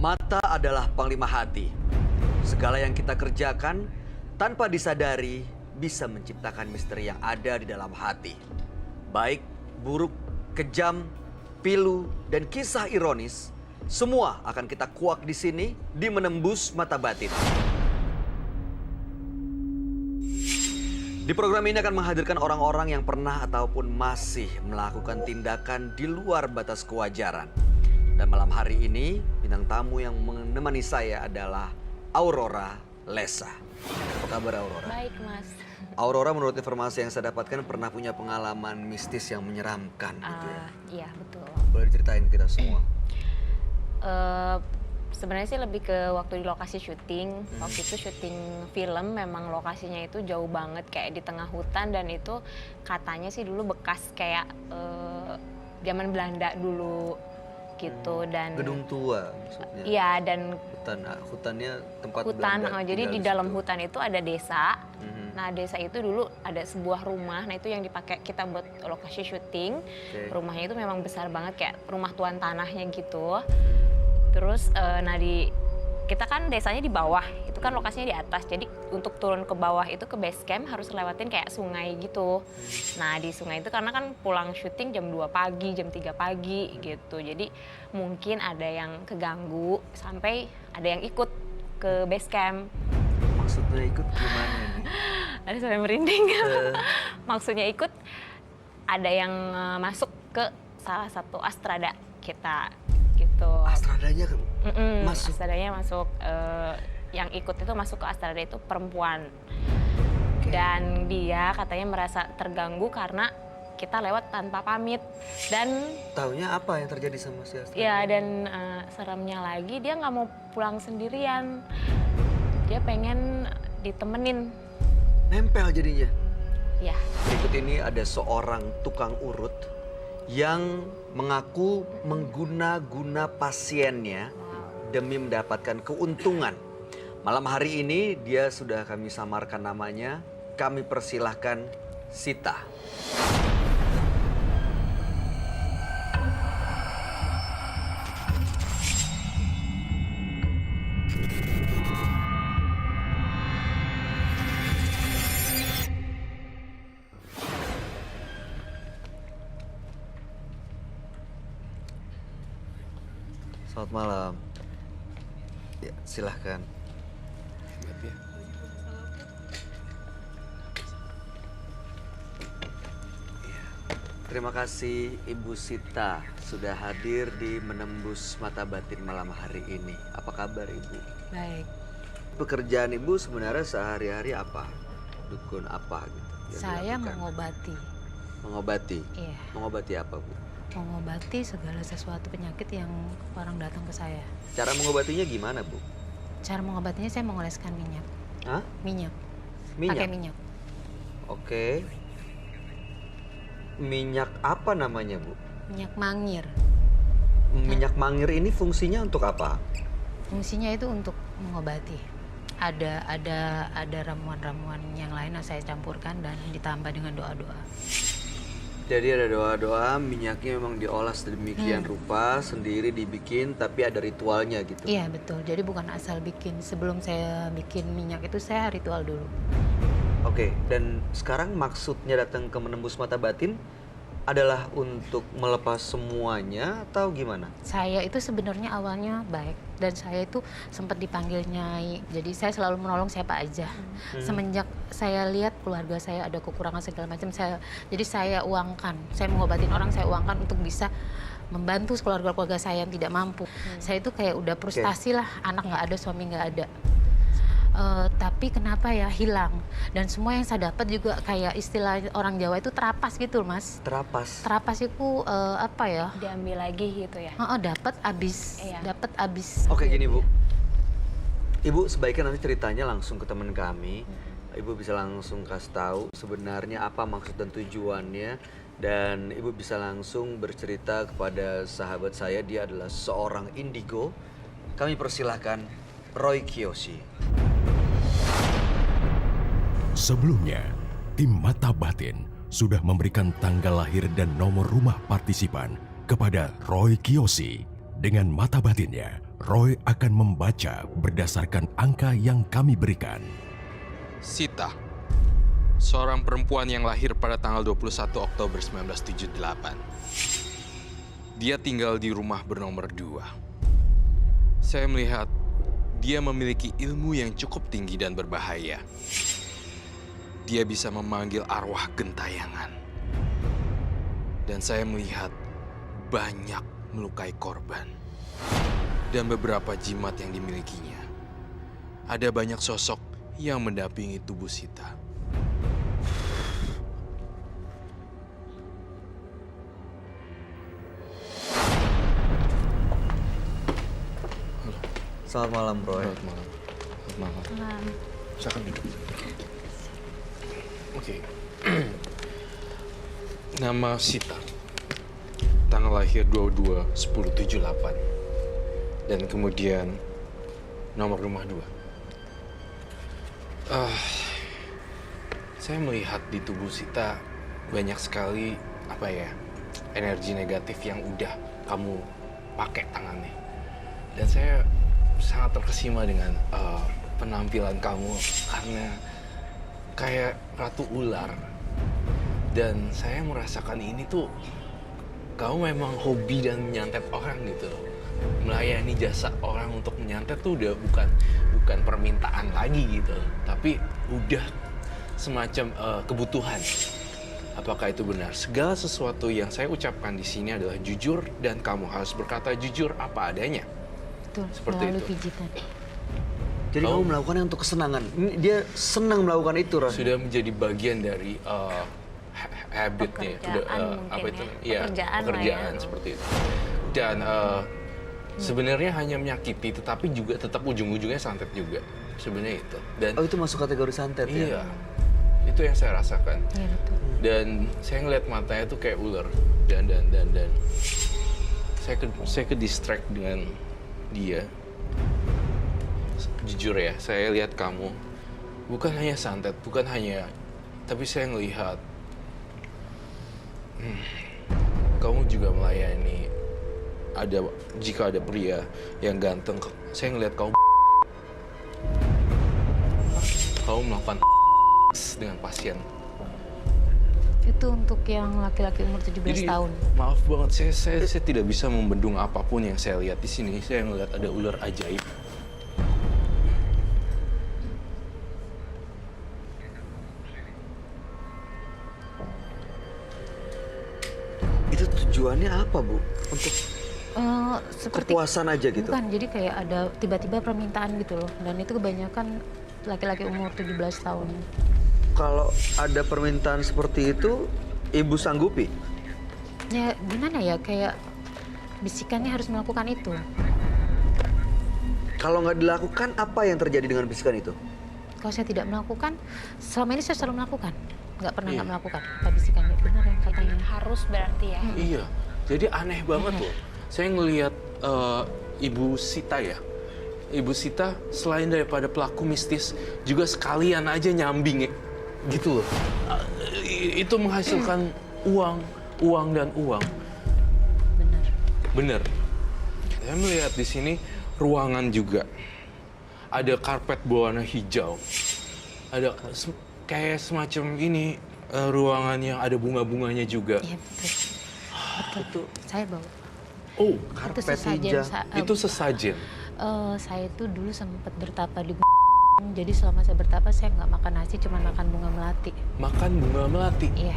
Mata adalah panglima hati. Segala yang kita kerjakan tanpa disadari bisa menciptakan misteri yang ada di dalam hati. Baik, buruk, kejam, pilu, dan kisah ironis, semua akan kita kuak di sini di Menembus Mata Batin. Di program ini akan menghadirkan orang-orang yang pernah ataupun masih melakukan tindakan di luar batas kewajaran. Dan malam hari ini, bintang tamu yang menemani saya adalah Aurora Lesa. Apa kabar Aurora? Baik, Mas. Aurora menurut informasi yang saya dapatkan pernah punya pengalaman mistis yang menyeramkan gitu ya? Iya, betul. Boleh diceritain ke kita semua? Sebenarnya sih lebih ke waktu di lokasi syuting. Waktu itu syuting film, memang lokasinya itu jauh banget kayak di tengah hutan, dan itu katanya sih dulu bekas kayak zaman Belanda dulu gitu. Dan Gedung tua maksudnya? Iya, dan hutannya tempat hutan. Belanda Jadi di tinggal dalam situ. hutan itu ada desa. Nah, desa itu dulu ada sebuah rumah. Nah, itu yang dipakai kita buat lokasi syuting. Rumahnya itu memang besar banget, kayak rumah tuan tanahnya gitu. Terus, kita kan desanya di bawah, itu kan lokasinya di atas. Jadi untuk turun ke bawah itu ke base camp harus lewatin kayak sungai gitu. Nah, di sungai itu karena kan pulang syuting jam 2 pagi, jam 3 pagi gitu. Jadi mungkin ada yang keganggu sampai ada yang ikut ke base camp. Maksudnya ikut gimana nih? Ada sampai merinding. Maksudnya ikut, ada yang masuk ke salah satu astrada kita gitu. Astradanya masuk? Astradanya masuk, yang ikut itu masuk ke astrada itu perempuan. Dan dia katanya merasa terganggu karena kita lewat tanpa pamit. Dan taunya apa yang terjadi sama si Astrada? ya, dan seremnya lagi dia nggak mau pulang sendirian. Dia pengen ditemenin. Nempel jadinya? Ya. Berikut ini ada seorang tukang urut yang mengaku mengguna-guna pasiennya demi mendapatkan keuntungan. Malam hari ini dia sudah kami samarkan namanya. Kami persilahkan Sita. Selamat malam. Ya, silahkan. Terima kasih Ibu Sita sudah hadir di Menembus Mata Batin malam hari ini. Apa kabar Ibu? Baik. Pekerjaan Ibu sebenarnya sehari-hari apa? Dukun apa gitu? yang Saya dilakukan? mengobati. Mengobati? Iya. Mengobati apa Bu? Mengobati segala sesuatu penyakit yang orang datang ke saya. Cara mengobatinya gimana Bu? Cara mengobatinya saya mengoleskan minyak. Hah? Minyak. Minyak? Pakai minyak. Oke. Minyak apa namanya Bu? Minyak mangir. Minyak mangir ini fungsinya untuk apa? Fungsinya itu untuk mengobati. Ada ramuan-ramuan yang lain yang saya campurkan dan ditambah dengan doa-doa. Jadi ada doa-doa, minyaknya memang diolah sedemikian rupa, sendiri dibikin, tapi ada ritualnya gitu. Iya betul, jadi bukan asal bikin. Sebelum saya bikin minyak itu saya ritual dulu. Oke, dan sekarang maksudnya datang ke Menembus Mata Batin adalah untuk melepas semuanya atau gimana? Saya itu sebenarnya awalnya baik dan saya itu sempat dipanggil nyai. Jadi saya selalu menolong siapa aja. Semenjak saya lihat keluarga saya ada kekurangan segala macam, jadi saya uangkan. Saya mengobatin orang, saya uangkan untuk bisa membantu keluarga-keluarga saya yang tidak mampu. Saya itu kayak udah frustasi lah, anak nggak ada, suami nggak ada. Tapi kenapa ya hilang, dan semua yang saya dapat juga kayak istilah orang Jawa itu terapas gitu Mas. Terapas? Terapas itu apa ya? Diambil lagi gitu ya? Dapat abis, Iya. dapat abis. Oke gini Bu, Ibu sebaiknya nanti ceritanya langsung ke teman kami. Ibu bisa langsung kasih tahu sebenarnya apa maksud dan tujuannya. Dan Ibu bisa langsung bercerita kepada sahabat saya, dia adalah seorang indigo. Kami persilahkan Roy Kiyoshi. Sebelumnya, tim Mata Batin sudah memberikan tanggal lahir dan nomor rumah partisipan kepada Roy Kiyoshi. Dengan mata batinnya, Roy akan membaca berdasarkan angka yang kami berikan. Sita, seorang perempuan yang lahir pada tanggal 21 Oktober 1978. Dia tinggal di rumah bernomor 2. Saya melihat dia memiliki ilmu yang cukup tinggi dan berbahaya. Dia bisa memanggil arwah gentayangan. Dan saya melihat banyak melukai korban. Dan beberapa jimat yang dimilikinya. Ada banyak sosok yang mendampingi tubuh Sita. Selamat malam, Roy. Selamat malam. Selamat malam. Silakan duduk. Oke. Nama Sita. Tanggal lahir 22/10/78. Dan kemudian nomor rumah 2. Saya melihat di tubuh Sita banyak sekali energi negatif yang udah kamu pakai tangannya. Dan saya sangat terkesima dengan penampilan kamu karena kayak ratu ular. Dan saya merasakan ini tuh kamu memang hobi dan menyantet orang gitu. Melayani jasa orang untuk menyantet tuh udah bukan permintaan lagi gitu, tapi udah semacam kebutuhan. Apakah itu benar? Segala sesuatu yang saya ucapkan di sini adalah jujur dan kamu harus berkata jujur apa adanya. Betul, Seperti melalui itu. pijitan. Jadi kamu melakukannya untuk kesenangan. Dia senang melakukan itu, Roy. Sudah menjadi bagian dari habitnya, Pekerjaan mungkin ya. pekerjaan lah ya. seperti itu. Dan sebenarnya hanya menyakiti, tetapi juga tetap ujung-ujungnya santet juga. Sebenarnya itu. Dan Oh, itu masuk kategori santet ya? iya, itu yang saya rasakan. Iya betul. Dan saya ngeliat matanya tuh kayak ular. Dan saya ke distract dengan dia. Jujur ya, saya lihat kamu bukan hanya santet, tapi saya ngelihat kamu juga melayani. Jika ada pria yang ganteng, saya ngelihat kamu melakukan dengan pasien. Itu untuk yang laki-laki umur 17 Jadi, tahun. maaf banget, saya tidak bisa membendung apapun yang saya lihat di sini. Saya ngelihat ada ular ajaib. Itu tujuannya apa, Bu? Untuk Seperti kepuasan aja gitu? bukan, jadi kayak ada tiba-tiba permintaan gitu loh. Dan itu kebanyakan laki-laki umur 17 tahun. Kalau ada permintaan seperti itu, Ibu sanggupi? Ya gimana ya, kayak bisikannya harus melakukan itu. Kalau nggak dilakukan, apa yang terjadi dengan bisikan itu? Kalau saya tidak melakukan, selama ini saya selalu melakukan. Nggak pernah Iya. nggak melakukan. Apa bisikannya? Benar yang katanya. Harus berarti ya. Iya, jadi aneh banget loh. Saya ngelihat Ibu Sita ya. Ibu Sita selain daripada pelaku mistis, juga sekalian aja nyambing ya. Gitu loh. Itu menghasilkan uang dan uang. Benar. Bener. Saya melihat di sini ruangan juga. Ada karpet berwarna hijau. Ada kayak semacam ini ruangan yang ada bunga-bunganya juga. Iya betul. Betul. Saya bawa. Oh, Karpet sesajen hijau. itu sesajen. Saya itu dulu sempat bertapa di jadi selama saya bertapa saya nggak makan nasi, cuma makan bunga melati. Makan bunga melati. Iya.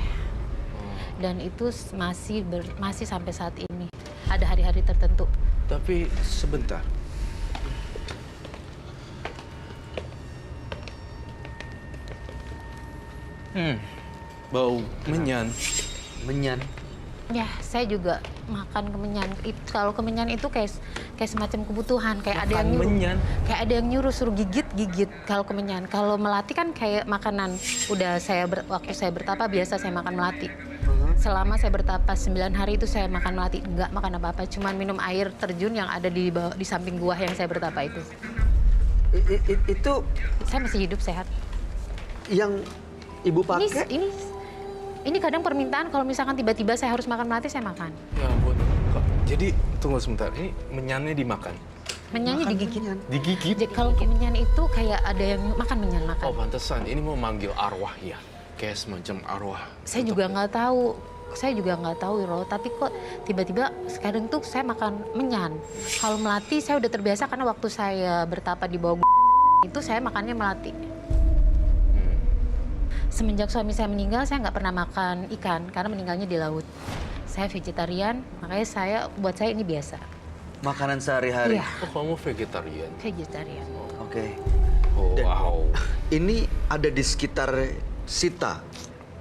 Dan itu masih sampai saat ini. Ada hari-hari tertentu. Tapi sebentar. Bau menyan. Menyan. Ya, saya juga makan kemenyan. Kalau kemenyan itu kayak semacam kebutuhan, kayak ada yang Makan nyuruh. menyan? Kayak ada yang nyuruh suruh gigit kalau kemenyan. Kalau melati kan kayak makanan. Udah waktu saya bertapa biasa saya makan melati. Selama saya bertapa 9 hari itu saya makan melati, nggak makan apa-apa, cuman minum air terjun yang ada di samping gua yang saya bertapa itu. Itu Saya masih hidup sehat. yang Ibu pakai? Ini kadang permintaan kalau misalkan tiba-tiba saya harus makan melati, saya makan. Ya ampun. Jadi tunggu sebentar. Ini menyannya dimakan. Menyanyi Makan digigit. menyan. Digigit? Jadi kalau kemenyan itu kayak ada yang makan menyan makan. Oh pantesan, ini mau manggil arwah ya? Kayak semacam arwah. Saya juga nggak tahu. Saya juga nggak tahu, Ro. Tapi kok tiba-tiba sekarang tuh saya makan menyan. Kalau melati saya udah terbiasa karena waktu saya bertapa di bawah itu saya makannya melati. Semenjak suami saya meninggal, saya nggak pernah makan ikan karena meninggalnya di laut. Saya vegetarian, makanya buat saya ini biasa. Makanan sehari-hari. Iya, Oh kamu vegetarian? vegetarian. Oke. Oh Dan- wow. Ini ada di sekitar Sita,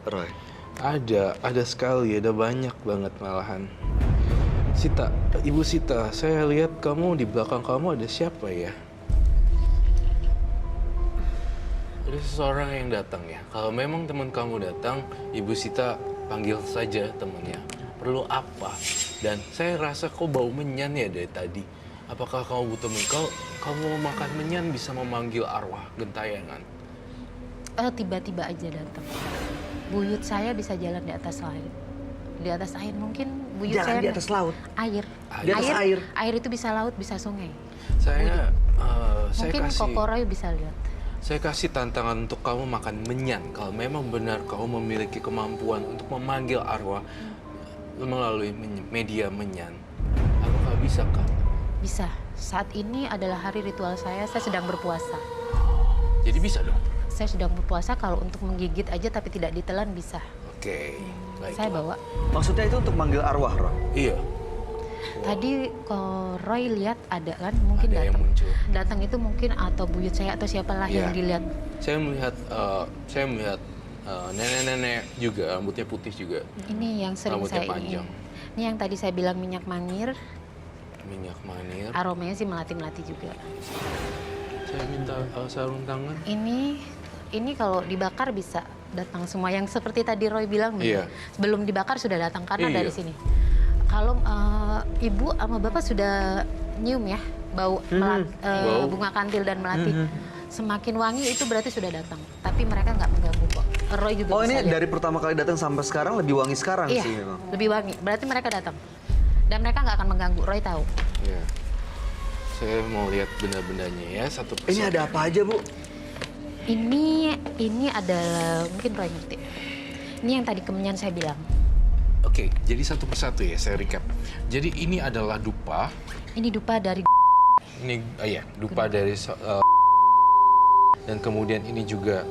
Roy. Ada sekali, ada banyak banget malahan. Sita, Ibu Sita, saya lihat kamu di belakang kamu ada siapa ya? Ada seseorang yang datang ya. Kalau memang teman kamu datang, Ibu Sita panggil saja temannya. Perlu apa? Dan saya rasa kau bau menyan ya dari tadi. Apakah kamu butuh kamu mau makan menyan bisa memanggil arwah gentayangan? Tiba-tiba aja datang. Buyut saya bisa jalan di atas air. Di atas air mungkin buyut Jalan saya di atas laut. air. Di atas air. Air itu bisa laut, bisa sungai. Saya Mungkin kasih Kokoroy bisa lihat. Saya kasih tantangan untuk kamu makan menyan. Kalau memang benar kamu memiliki kemampuan untuk memanggil arwah melalui media menyan. Apakah bisa, Kak? Bisa. Saat ini adalah hari ritual saya sedang berpuasa. Jadi bisa dong? Saya sedang berpuasa, kalau untuk menggigit aja tapi tidak ditelan bisa. Oke, baik. Saya bawa. Maksudnya itu untuk manggil arwah, Roy? Iya, Tadi kalau Roy lihat ada kan, mungkin ada yang datang. muncul. Datang itu mungkin atau buyut saya atau siapalah Iya. yang dilihat. Saya melihat nenek-nenek juga, rambutnya putih juga. Ini yang sering Rambutnya saya panjang. Ini yang tadi saya bilang minyak manir, Minyak manir. aromanya sih melati-melati juga. Saya minta sarung tangan. Ini kalau dibakar bisa datang semua yang seperti tadi Roy bilang. Iya. Sebelum dibakar sudah datang karena Iya. dari sini. Kalau ibu sama bapak sudah nyium ya bau, Bau. bunga kantil dan melati, semakin wangi itu berarti sudah datang. Tapi mereka nggak mengganggu kok. Roy juga Oh, bisa ini lihat. dari pertama kali datang sampai sekarang lebih wangi sekarang Iya, sih memang. lebih wangi. Berarti mereka datang. Dan mereka nggak akan mengganggu. Roy tahu. Iya. Saya mau lihat benda-bendanya ya, satu persatu. Ini ada apa aja, Bu? Ini adalah mungkin Roy ngerti. Ini yang tadi kemenyan saya bilang. Oke, jadi satu persatu ya, saya recap. Jadi ini adalah dupa. Ini dupa dari Ini dupa dari dan kemudian ini juga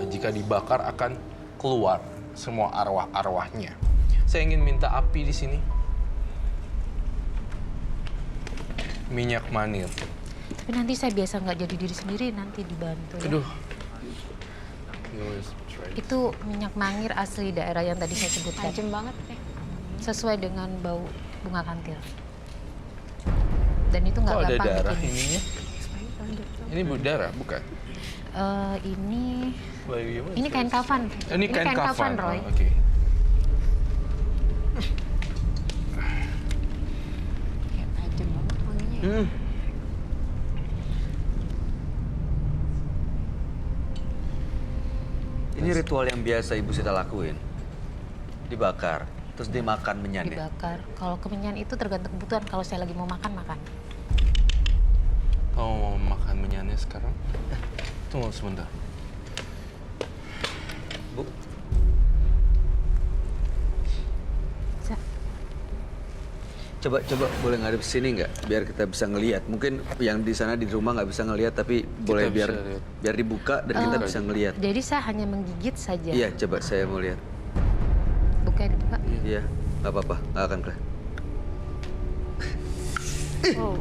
jika dibakar akan keluar semua arwah-arwahnya. Saya ingin minta api di sini. Minyak manir. Tapi nanti saya biasa nggak jadi diri sendiri, nanti dibantu ya. Aduh. Itu minyak mangir asli daerah yang tadi saya sebutkan. Tajam banget ya. Sesuai dengan bau bunga kantil. Dan itu nggak Kok ada gampang darah bikin. ininya? Ini darah, bukan? Ini kain kafan. Ini kain kafan, Roy. Oh, oke. Kayak tajam banget wanginya ya. Ini ritual yang biasa Ibu Sita lakuin. Dibakar, terus dimakan menyannya. Dibakar. Kalau kemenyan itu tergantung kebutuhan. Kalau saya lagi mau makan, makan. Kamu mau makan menyanyi sekarang? Tunggu sebentar. Bu, Sa- coba boleh ngadep sini nggak? Biar kita bisa ngelihat. Mungkin yang di sana di rumah nggak bisa ngelihat, tapi boleh bisa biar lihat. biar dibuka dan kita bisa ngelihat. Jadi saya hanya menggigit saja. Iya, coba saya mau lihat. Buka dibuka. Iya, nggak apa-apa, nggak akan kelihatan. Oh.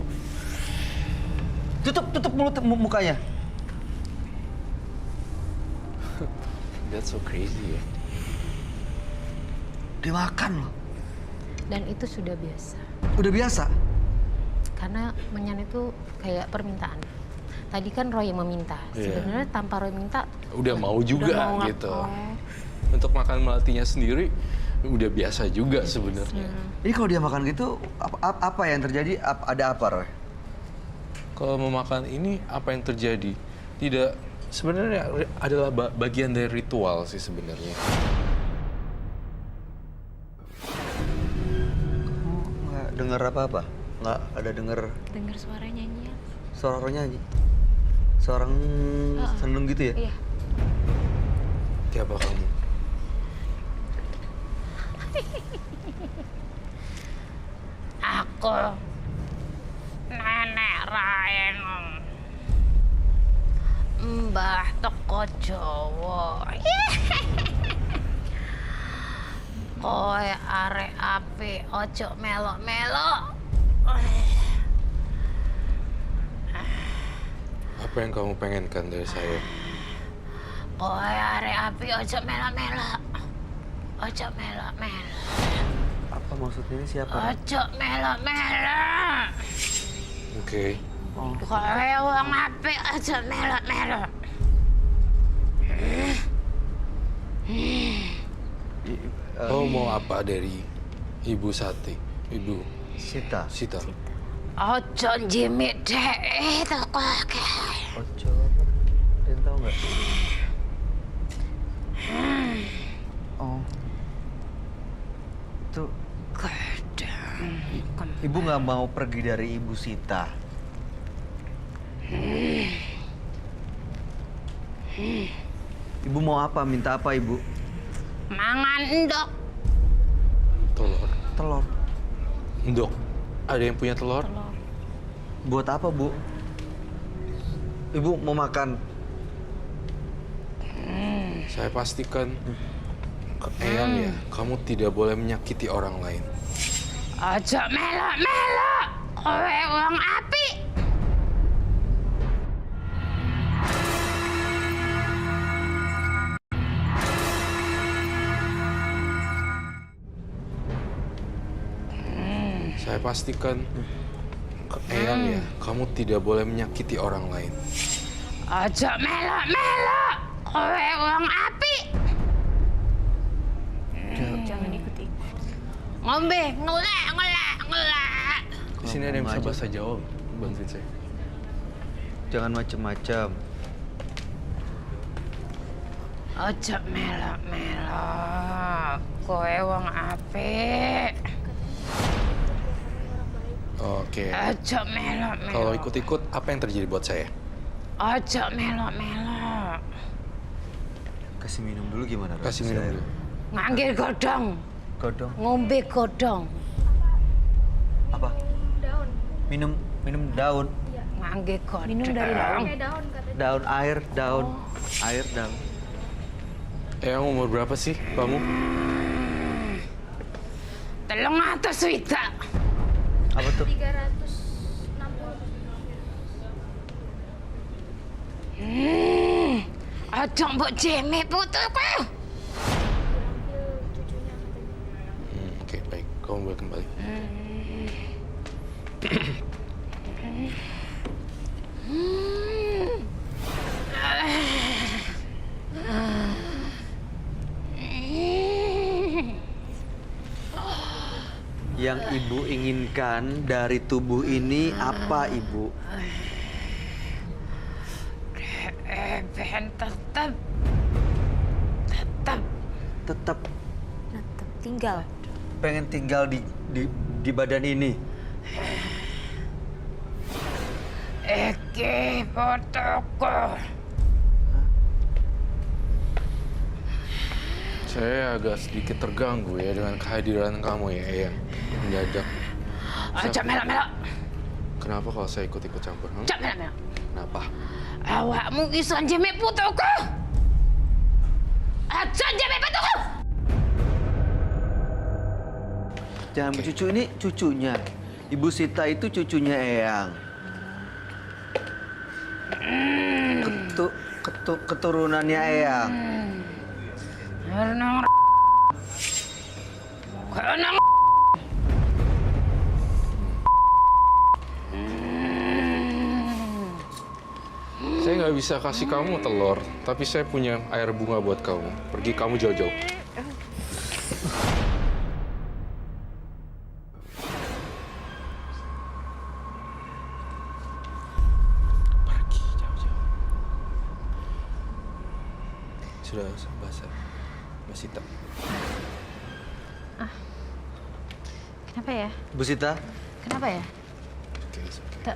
Tutup mulut mukanya. That's so crazy ya. Dimakan loh. Dan itu sudah biasa. Udah biasa. Karena menyan itu kayak permintaan. Tadi kan Roy yang meminta. Iya. Sebenarnya tanpa Roy minta, Udah mau juga udah mau gitu. oh. Untuk makan melatinya sendiri udah biasa juga sebenarnya. Ini kalau dia makan gitu, apa yang terjadi? Ada apa, Roy? Kalau mau makan ini apa yang terjadi? Tidak, sebenarnya adalah bagian dari ritual sih sebenarnya. Kamu nggak dengar apa-apa? nggak ada denger Dengar suara nyanyian. suara orang nyanyi? Seorang seneng gitu ya? Iya. Siapa kamu? Aku Nenek Raenong. Mbah teko Jawa. Koe arek apik, ojo melok-melok. Apa yang kamu pengenkan dari saya? Koe arek apik, ojo melok-melok. Ojo melok-melok. Apa maksudnya ini siapa? Ojo melok-melok. Oke. Kowe wong apik, ojo melok-melok. Kamu mau apa dari Ibu Sati? Ibu Sita. Sita. Ojo njimik dhek teko akeh. Ojo. Kalian tahu nggak? Oh. Tuh, ibu nggak mau pergi dari Ibu Sita. Ibu mau apa? Minta apa, Ibu? Mangan endok. Telur. Telur. Ndok. Ada yang punya telur? Buat apa, Bu? Ibu mau makan. Saya pastikan ke Eyang ya, kamu tidak boleh menyakiti orang lain. Ojo melok-melok. Kowe wong apik. Saya pastikan ke Eyang ya, kamu tidak boleh menyakiti orang lain. Ojo melok-melok. Kowe wong apik. Jangan ikuti. Ngombe, ngelak. Di sini ada yang bisa bahasa Jawa, bantuin saya. Jangan macem-macem. Ojo melok-melok. Kowe wong apik. Oke. Ojo melok-melok. Kalau ikut-ikut, apa yang terjadi buat saya? Ojo melok-melok. Kasih minum dulu gimana? Ras? Kasih minum dulu. Nganggil godong. Godong. Ngombe godong. Apa? Minum daun. Nganggil godong. Minum dari daun. Daun air, daun. Air, daun. Eyang umur berapa sih kamu? 300 swidak. Apa tuh? 360. Ojo mbok jeme putuku. Oke, baik. Kamu boleh kembali. Yang ibu inginkan dari tubuh ini apa, Ibu? Ben tetep Tetap Tetap tinggal. pengen tinggal di badan ini. iki fotoku. Saya agak sedikit terganggu ya dengan kehadiran kamu ya, Eyang. Mendadak. Ojo melok-melok. Kenapa kalau saya ikut-ikut campur? Ojo melok-melok. Kenapa? Awakmu iso jeme putuku. Ojo jeme putuku. Jangan bercucu, ini cucunya. Ibu Sita itu cucunya Eyang. Keturunannya Eyang. Karena Saya nggak bisa kasih kamu telur, tapi saya punya air bunga buat kamu. Pergi kamu jauh-jauh. Pergi jauh-jauh. Sudah basah. Masih tak. Kenapa ya? Bu Sita, Kenapa ya? okay, it's okay.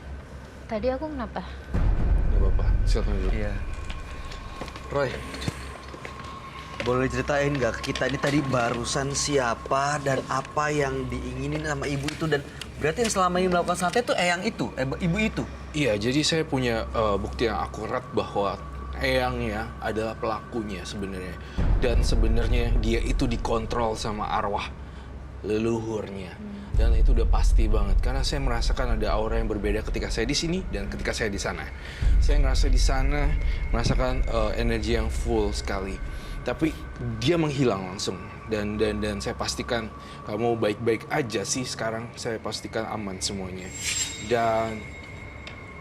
Tadi aku kenapa? Nggak apa-apa, silakan dulu. Iya. Roy, boleh ceritain nggak ke kita ini tadi barusan siapa dan apa yang diinginin sama ibu itu, dan berarti yang selama ini melakukan santet itu Eyang itu, ibu itu? Iya, jadi saya punya bukti yang akurat bahwa Eyangnya adalah pelakunya sebenarnya. Dan sebenarnya dia itu dikontrol sama arwah leluhurnya. Dan itu udah pasti banget, karena saya merasakan ada aura yang berbeda ketika saya di sini dan ketika saya di sana. Saya ngerasa di sana, merasakan energi yang full sekali. Tapi dia menghilang langsung. Dan saya pastikan kamu baik-baik aja sih sekarang. Saya pastikan aman semuanya. Dan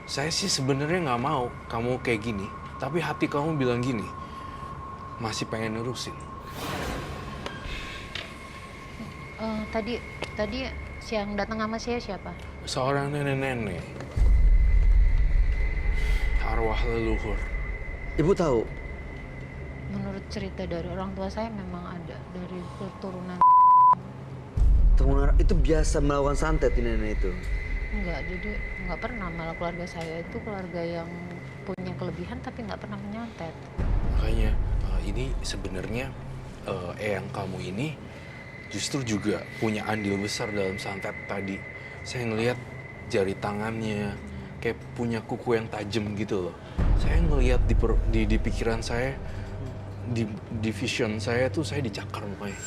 saya sih sebenarnya nggak mau kamu kayak gini. Tapi hati kamu bilang gini, masih pengen nerusin. Tadi yang datang sama saya siapa? Seorang nenek-nenek. Arwah leluhur. Ibu tahu? Menurut cerita dari orang tua saya memang ada dari keturunan. Itu biasa melakukan santet ini nenek itu? Enggak, jadi nggak pernah. Malah keluarga saya itu keluarga yang punya kelebihan tapi nggak pernah menyantet. Makanya ini sebenarnya Eyang kamu ini justru juga punya andil besar dalam santet tadi. Saya ngelihat jari tangannya kayak punya kuku yang tajam gitu loh. Saya ngelihat di pikiran saya, di vision saya tuh saya dicakar mukanya.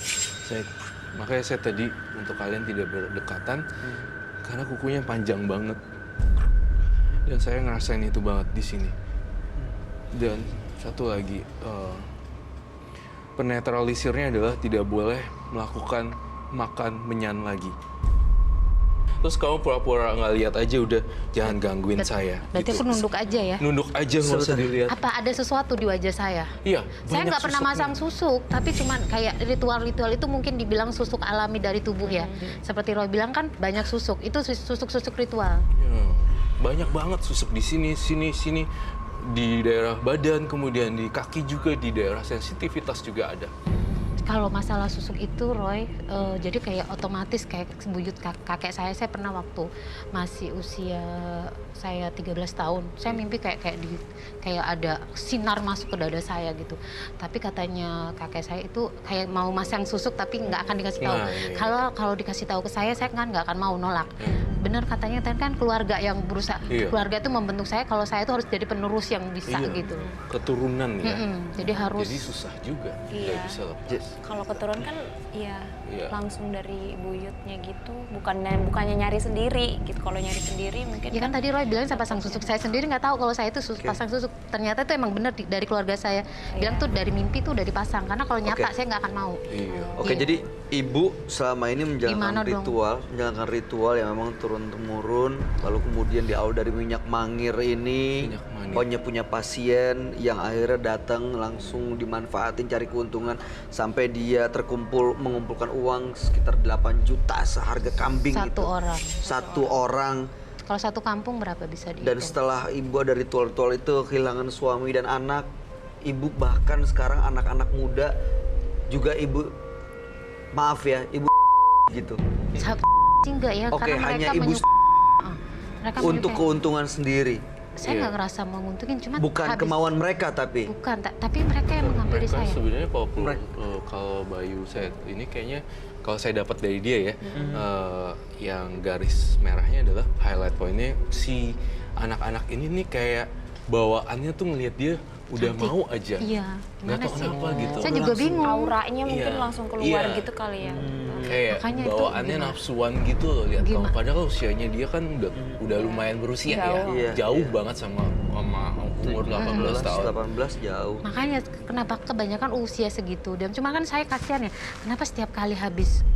Makanya saya tadi untuk kalian tidak berdekatan karena kukunya panjang banget. Dan saya ngerasain itu banget di sini. Dan satu lagi, penetralisirnya adalah tidak boleh melakukan makan menyan lagi. Terus kamu pura-pura nggak lihat aja udah, jangan gangguin saya. Berarti gitu. aku nunduk aja ya? Nunduk aja, nggak usah dilihat. Apa ada sesuatu di wajah saya? Iya, Saya banyak nggak pernah susuknya. masang susuk, tapi cuman kayak ritual-ritual itu mungkin dibilang susuk alami dari tubuh ya. Seperti Roy bilang kan banyak susuk, itu susuk-susuk ritual. Ya, banyak banget susuk di sini, sini, di daerah badan, kemudian di kaki juga, di daerah sensitivitas juga ada. Kalau masalah susuk itu Roy, jadi kayak otomatis kayak buyut kakek saya pernah waktu masih usia saya 13 tahun, saya mimpi kayak ada sinar masuk ke dada saya gitu. Tapi katanya kakek saya itu kayak mau masang susuk tapi nggak akan dikasih tahu. Nah, iya. Kalau dikasih tahu ke saya kan nggak akan mau nolak. Bener katanya kan keluarga yang berusaha, Iya. keluarga itu membentuk saya kalau saya itu harus jadi penerus yang bisa Iya, gitu. keturunan ya. Jadi harus. Jadi susah juga, Iya. nggak bisa lepas. Kalau keturun kan ya Iya. langsung dari buyutnya gitu, bukannya nyari sendiri gitu. Kalau nyari sendiri mungkin Ya kan tadi Roy bilang saya pasang susuk, saya sendiri nggak tahu kalau saya itu pasang susuk. Ternyata itu emang bener dari keluarga saya. Bilang tuh dari mimpi tuh udah dipasang, karena kalau nyata saya nggak akan mau. Iya. Oke, Iya. jadi ibu selama ini Gimana dong? menjalankan ritual yang memang turun-temurun, lalu kemudian diawal dari minyak mangir ini, Minyak mangir. pokoknya punya pasien yang akhirnya datang langsung dimanfaatin cari keuntungan sampai dia mengumpulkan uang sekitar 8 juta seharga kambing Satu itu. orang. Satu orang. Kalau satu kampung berapa bisa dihitung? Dan setelah ibu ada ritual-ritual itu kehilangan suami dan anak, ibu bahkan sekarang anak-anak muda juga ibu, maaf ya, ibu gitu. Enggak ya, Oke, karena hanya mereka ibu mereka untuk menyukai. keuntungan sendiri. Saya nggak ngerasa menguntungin, cuma Bukan kemauan mereka tapi. Bukan, tapi mereka yang menghampiri Mereka saya. sebenarnya kalau Bayu saya ini kayaknya kalau saya dapat dari dia ya, yang garis merahnya adalah highlight pointnya si anak-anak ini nih kayak bawaannya tuh ngelihat dia udah Cantik. mau aja. Iya, Nggak gimana tahu sih? kenapa gitu. Saya juga bingung. auranya mungkin Iya. langsung keluar Iya. gitu kali ya. Kayak Makanya itu bawaannya gimana? nafsuan gitu loh lihat kamu. Gimana? Padahal usianya dia kan udah lumayan berusia ya. Jauh. Iya, Jauh iya. banget sama umur 18 tahun. 18 jauh. Makanya kenapa kebanyakan usia segitu. Dan cuma kan saya kasihan ya, kenapa setiap kali habis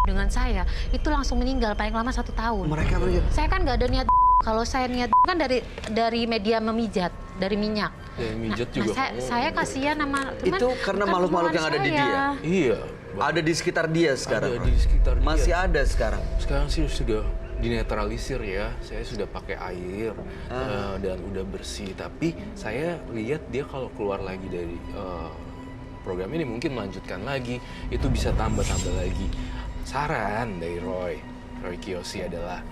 dengan saya itu langsung meninggal paling lama 1 tahun. Mereka Saya kan nggak ada niat. Kalau saya niat kan dari media memijat, dari minyak. Dan mijat juga. Saya kasihan sama cuman Itu karena bukan makhluk-makhluk yang ada di hubungan dia. saya. Iya. ada di sekitar dia sekarang. Ada di sekitar dia. Masih ada sekarang. Sekarang sih sudah dinetralisir ya. Saya sudah pakai air dan udah bersih. Tapi saya lihat dia kalau keluar lagi dari program ini mungkin melanjutkan lagi, itu bisa tambah-tambah lagi. Saran dari Roy Kiyoshi adalah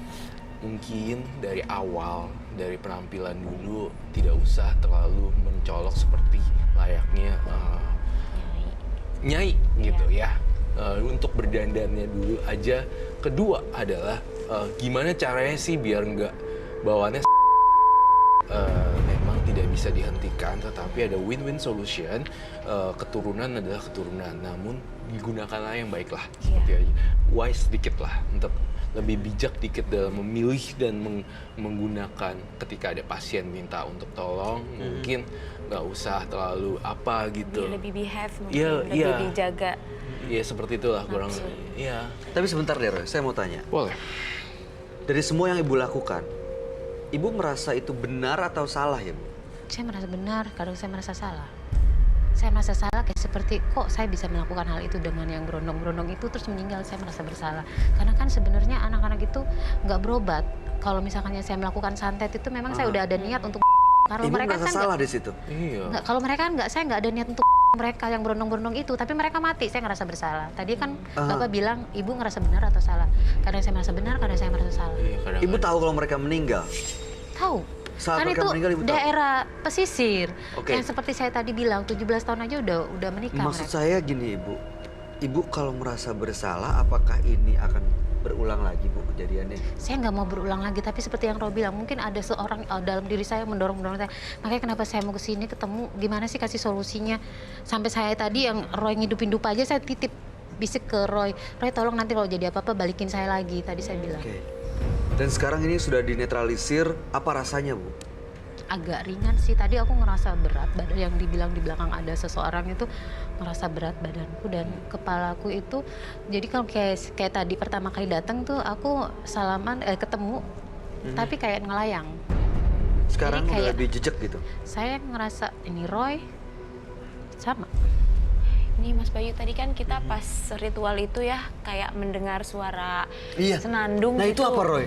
mungkin dari awal, dari penampilan dulu tidak usah terlalu mencolok seperti layaknya nyai gitu ya. Untuk berdandannya dulu aja. Kedua adalah gimana caranya sih biar nggak bawaannya memang tidak bisa dihentikan, tetapi ada win-win solution. Keturunan adalah keturunan, namun digunakanlah yang baik lah, seperti aja. Wise sedikit lah, untuk lebih bijak dikit dalam memilih dan menggunakan ketika ada pasien minta untuk tolong. Mungkin nggak usah terlalu apa gitu. Lebih behave mungkin, Iya, lebih iya. dijaga. Iya seperti itulah kurang. Iya. Tapi sebentar deh Roy, saya mau tanya. Boleh. Dari semua yang Ibu lakukan, Ibu merasa itu benar atau salah ya Bu? Saya merasa benar, kadang saya merasa salah. Saya merasa salah kayak seperti kok saya bisa melakukan hal itu dengan yang berondong-berondong itu terus meninggal, saya merasa bersalah. Karena kan sebenarnya anak-anak itu nggak berobat. Kalau misalkannya saya melakukan santet itu memang saya udah ada niat untuk kalau Ibu mereka merasa kan salah di situ? Iya. kalau mereka kan nggak, saya nggak ada niat untuk mereka yang berondong-berondong itu, tapi mereka mati, saya ngerasa bersalah. Tadi kan Bapak bilang ibu ngerasa benar atau salah. Kadang saya merasa benar, kadang saya merasa salah. Iya, kadang-kadang. Ibu tahu kalau mereka meninggal? Tahu. Saat Kan mereka itu meninggal Ibu tahu? daerah pesisir. Oke. Yang seperti saya tadi bilang 17 tahun aja udah menikah Maksud mereka. saya gini Ibu, Ibu kalau merasa bersalah apakah ini akan berulang lagi Bu kejadiannya? Saya nggak mau berulang lagi, tapi seperti yang Roy bilang, mungkin ada seorang dalam diri saya mendorong saya. Makanya kenapa saya mau kesini ketemu, gimana sih kasih solusinya. Sampai saya tadi yang Roy ngidupin dupa aja, saya titip bisik ke Roy, Roy tolong nanti kalau jadi apa-apa balikin saya lagi, tadi saya bilang. Oke. Dan sekarang ini sudah dinetralisir, apa rasanya Bu? Agak ringan sih, tadi aku ngerasa berat, badan yang dibilang di belakang ada seseorang itu ngerasa berat badanku dan kepalaku itu. Jadi kalau kayak tadi pertama kali datang tuh aku salaman ketemu tapi kayak ngelayang. Sekarang Jadi udah kayak- dijejek gitu? Saya ngerasa ini Roy sama. Ini Mas Bayu, tadi kan kita pas ritual itu ya kayak mendengar suara Iya. senandung Nah gitu. itu apa Roy?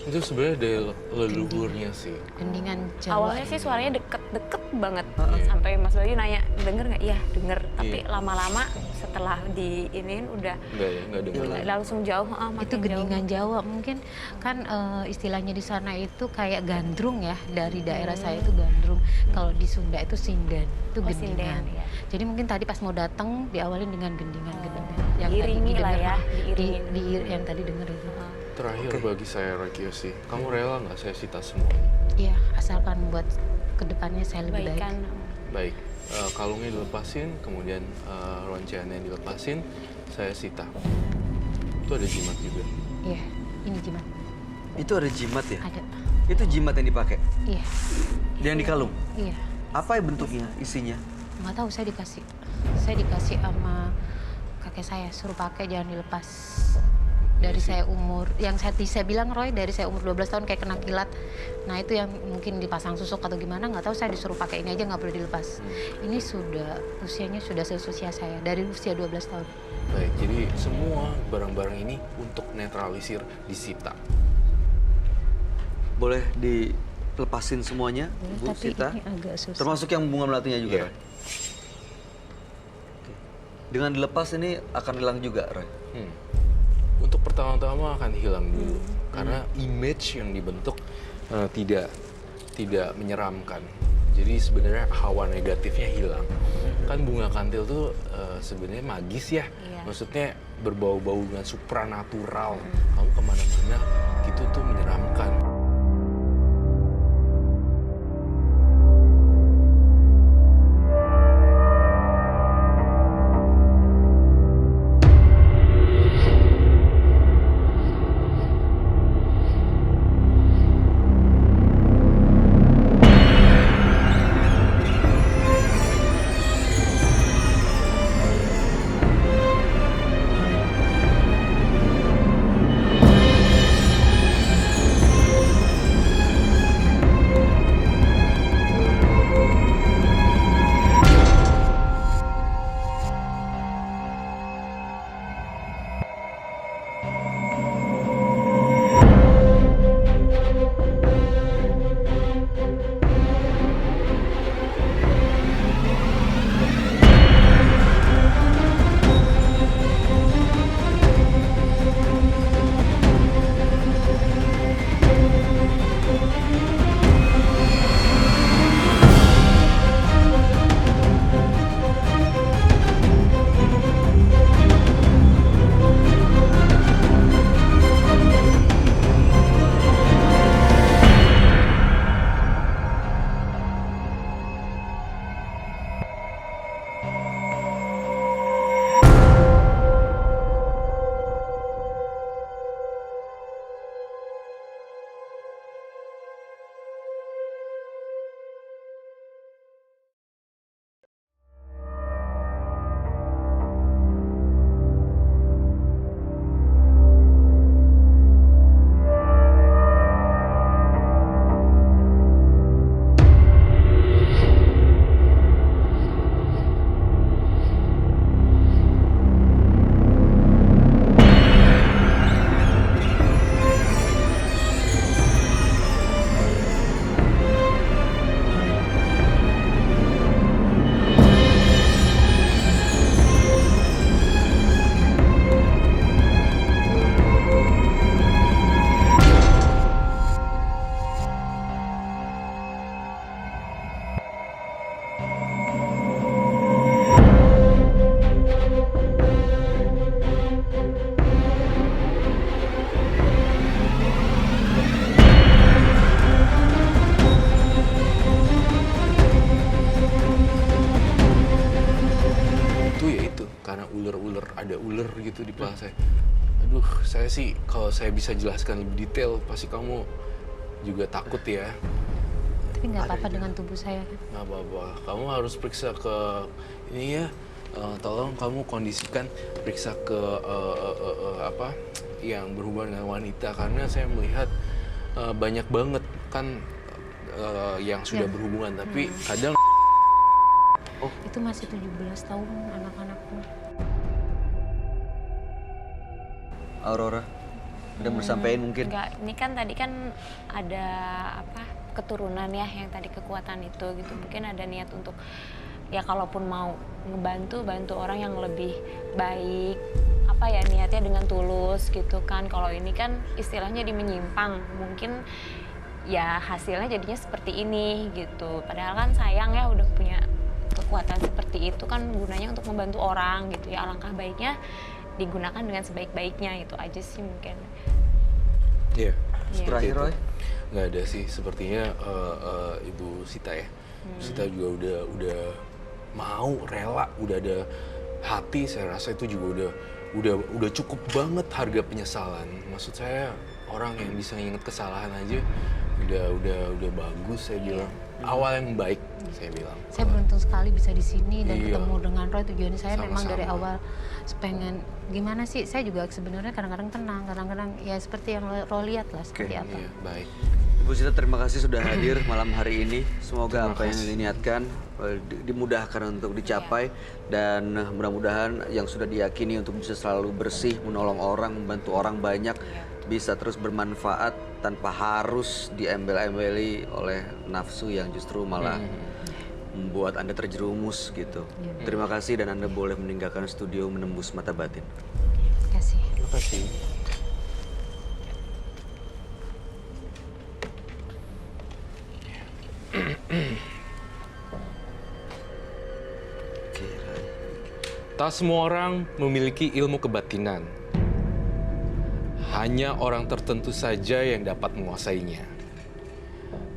Itu sebenarnya dari leluhurnya sih. Gendingan Jawa. Awalnya sih suaranya deket banget. Sampai Mas Bayu nanya, denger nggak? Iya, denger. Tapi lama-lama setelah diinin udah Enggak ya, enggak dengar lagi. langsung jauh. Makin Itu gendingan Jawa mungkin kan istilahnya di sana itu kayak gandrung ya, dari daerah saya itu gandrung. Kalau di Sunda itu sinden, itu Oh, gendingan. sinden, ya. Jadi mungkin tadi pas mau datang diawalin dengan gendingan-gendingan. Yang Diiringi tadi lah ya, didengar, diiringin. yang tadi denger itu. Terakhir bagi saya Rakiyoshi, kamu rela nggak saya sita semuanya? Iya, asalkan buat kedepannya saya lebih baik. Kebaikan. Baik, kalungnya dilepasin, kemudian ronceannya dilepasin, saya sita. Itu ada jimat juga. Iya, ini jimat. Itu ada jimat ya? Ada. Itu jimat yang dipakai? Iya, Yang di kalung? iya. Apa bentuknya, isinya? Nggak tahu, saya dikasih. Saya dikasih sama kakek saya, suruh pakai jangan dilepas. Dari saya umur, yang saya bilang Roy, dari saya umur 12 tahun kayak kena kilat. Nah itu yang mungkin dipasang susuk atau gimana, nggak tahu, saya disuruh pakai ini aja, nggak perlu dilepas. Ini sudah, usianya sudah seusia saya, dari usia 12 tahun. Baik, jadi semua barang-barang ini untuk netralisir disita. Boleh dilepasin semuanya, Bu Tapi Sita? ini agak susah. Termasuk yang bunga melatinya juga, Iya. Roy? Oke. Dengan dilepas ini akan hilang juga, Roy? Untuk pertama-tama akan hilang dulu, karena image yang dibentuk tidak menyeramkan. Jadi sebenarnya hawa negatifnya hilang. Kan bunga kantil tuh sebenarnya magis ya, maksudnya berbau-bau dengan supranatural. Kamu kemana-mana gitu tuh menyeramkan. pasti kalau saya bisa jelaskan lebih detail, pasti kamu juga takut ya. Tapi nggak apa-apa dengan tubuh saya kan. Nggak apa-apa. Kamu harus periksa ke ini ya. Tolong kamu kondisikan periksa ke apa yang berhubungan dengan wanita, karena saya melihat banyak banget kan yang sudah berhubungan, tapi kadang Itu masih 17 tahun anak-anakku. Aurora, udah bersampaikan mungkin? Enggak, ini kan tadi kan ada apa keturunan ya yang tadi kekuatan itu gitu. Mungkin ada niat untuk ya kalaupun mau bantu orang yang lebih baik, apa ya niatnya dengan tulus gitu kan. Kalau ini kan istilahnya di menyimpang, mungkin ya hasilnya jadinya seperti ini gitu. Padahal kan sayang ya udah punya kekuatan seperti itu kan gunanya untuk membantu orang gitu ya. Alangkah baiknya digunakan dengan sebaik-baiknya, itu aja sih mungkin. Iya. Terakhir, Roy? Nggak ada sih, sepertinya Ibu Sita ya. Sita juga udah mau rela, udah ada hati. Saya rasa itu juga udah cukup banget harga penyesalan. Maksud saya orang yang bisa ingat kesalahan aja udah bagus, saya bilang. Awal yang baik, saya bilang. Saya beruntung sekali bisa di sini dan Iya. ketemu dengan Roy. Tujuannya saya memang Sama-sama. dari awal pengen gimana sih, saya juga sebenarnya kadang-kadang tenang, kadang-kadang ya seperti yang Roy lihat lah seperti apa. Iya, baik. Ibu Sita, terima kasih sudah hadir malam hari ini. Semoga Terima apa yang kasih. diniatkan dimudahkan untuk dicapai, dan mudah-mudahan yang sudah diyakini untuk bisa selalu bersih, menolong orang, membantu orang banyak, bisa terus bermanfaat tanpa harus diembel-embeli oleh nafsu yang justru malah membuat Anda terjerumus gitu. Terima kasih, dan Anda boleh meninggalkan studio menembus mata batin. Terima kasih. Terima kasih. Oke, Rai. Tak semua orang memiliki ilmu kebatinan. Hanya orang tertentu saja yang dapat menguasainya.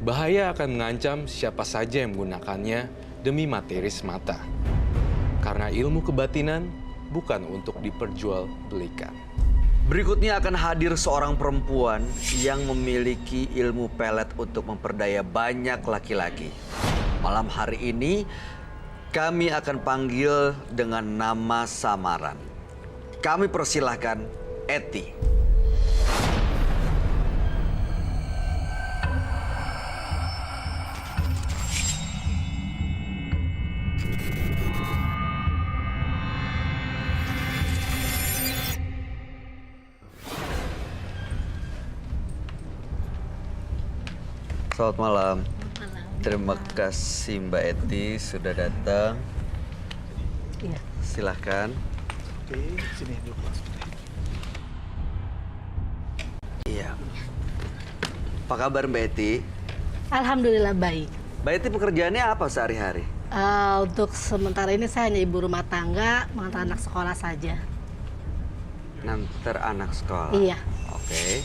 Bahaya akan mengancam siapa saja yang menggunakannya demi materi semata. Karena ilmu kebatinan bukan untuk diperjualbelikan. Berikutnya akan hadir seorang perempuan yang memiliki ilmu pelet untuk memperdaya banyak laki-laki. Malam hari ini kami akan panggil dengan nama samaran. Kami persilahkan Eti. Selamat malam. Terima kasih Mbak Eti sudah datang. Iya. Silahkan. Oke, sini dulu Mas. Iya. Apa kabar Mbak Eti? Alhamdulillah baik. Mbak Eti pekerjaannya apa sehari-hari? Untuk sementara ini saya hanya ibu rumah tangga, mengantar anak sekolah saja. Nganter anak sekolah. Iya. Oke.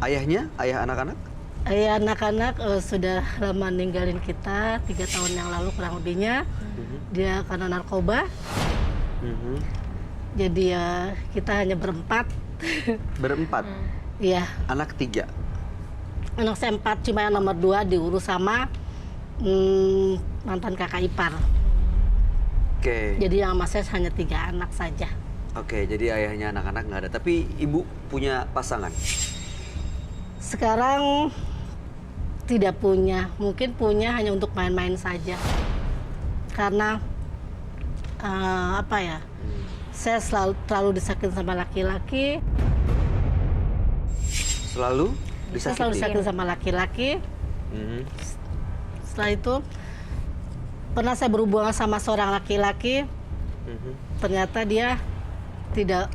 Ayahnya? Ayah anak-anak? Anak-anak sudah lama ninggalin kita, 3 tahun yang lalu kurang lebihnya. Dia karena narkoba, jadi ya kita hanya berempat. Berempat? Iya, Anak 3? anak saya 4, cuma yang nomor 2 diurus sama mantan kakak ipar. Oke. Jadi yang sama saya hanya 3 anak saja. Oke, jadi ayahnya anak-anak nggak ada. Tapi ibu punya pasangan? Sekarang tidak punya, mungkin punya hanya untuk main-main saja. Karena apa ya, saya terlalu disakitin sama laki-laki. Selalu Saya selalu disakiti? disakitin sama laki-laki. Mhm. Setelah itu pernah saya berhubungan sama seorang laki-laki. Mhm. Ternyata dia tidak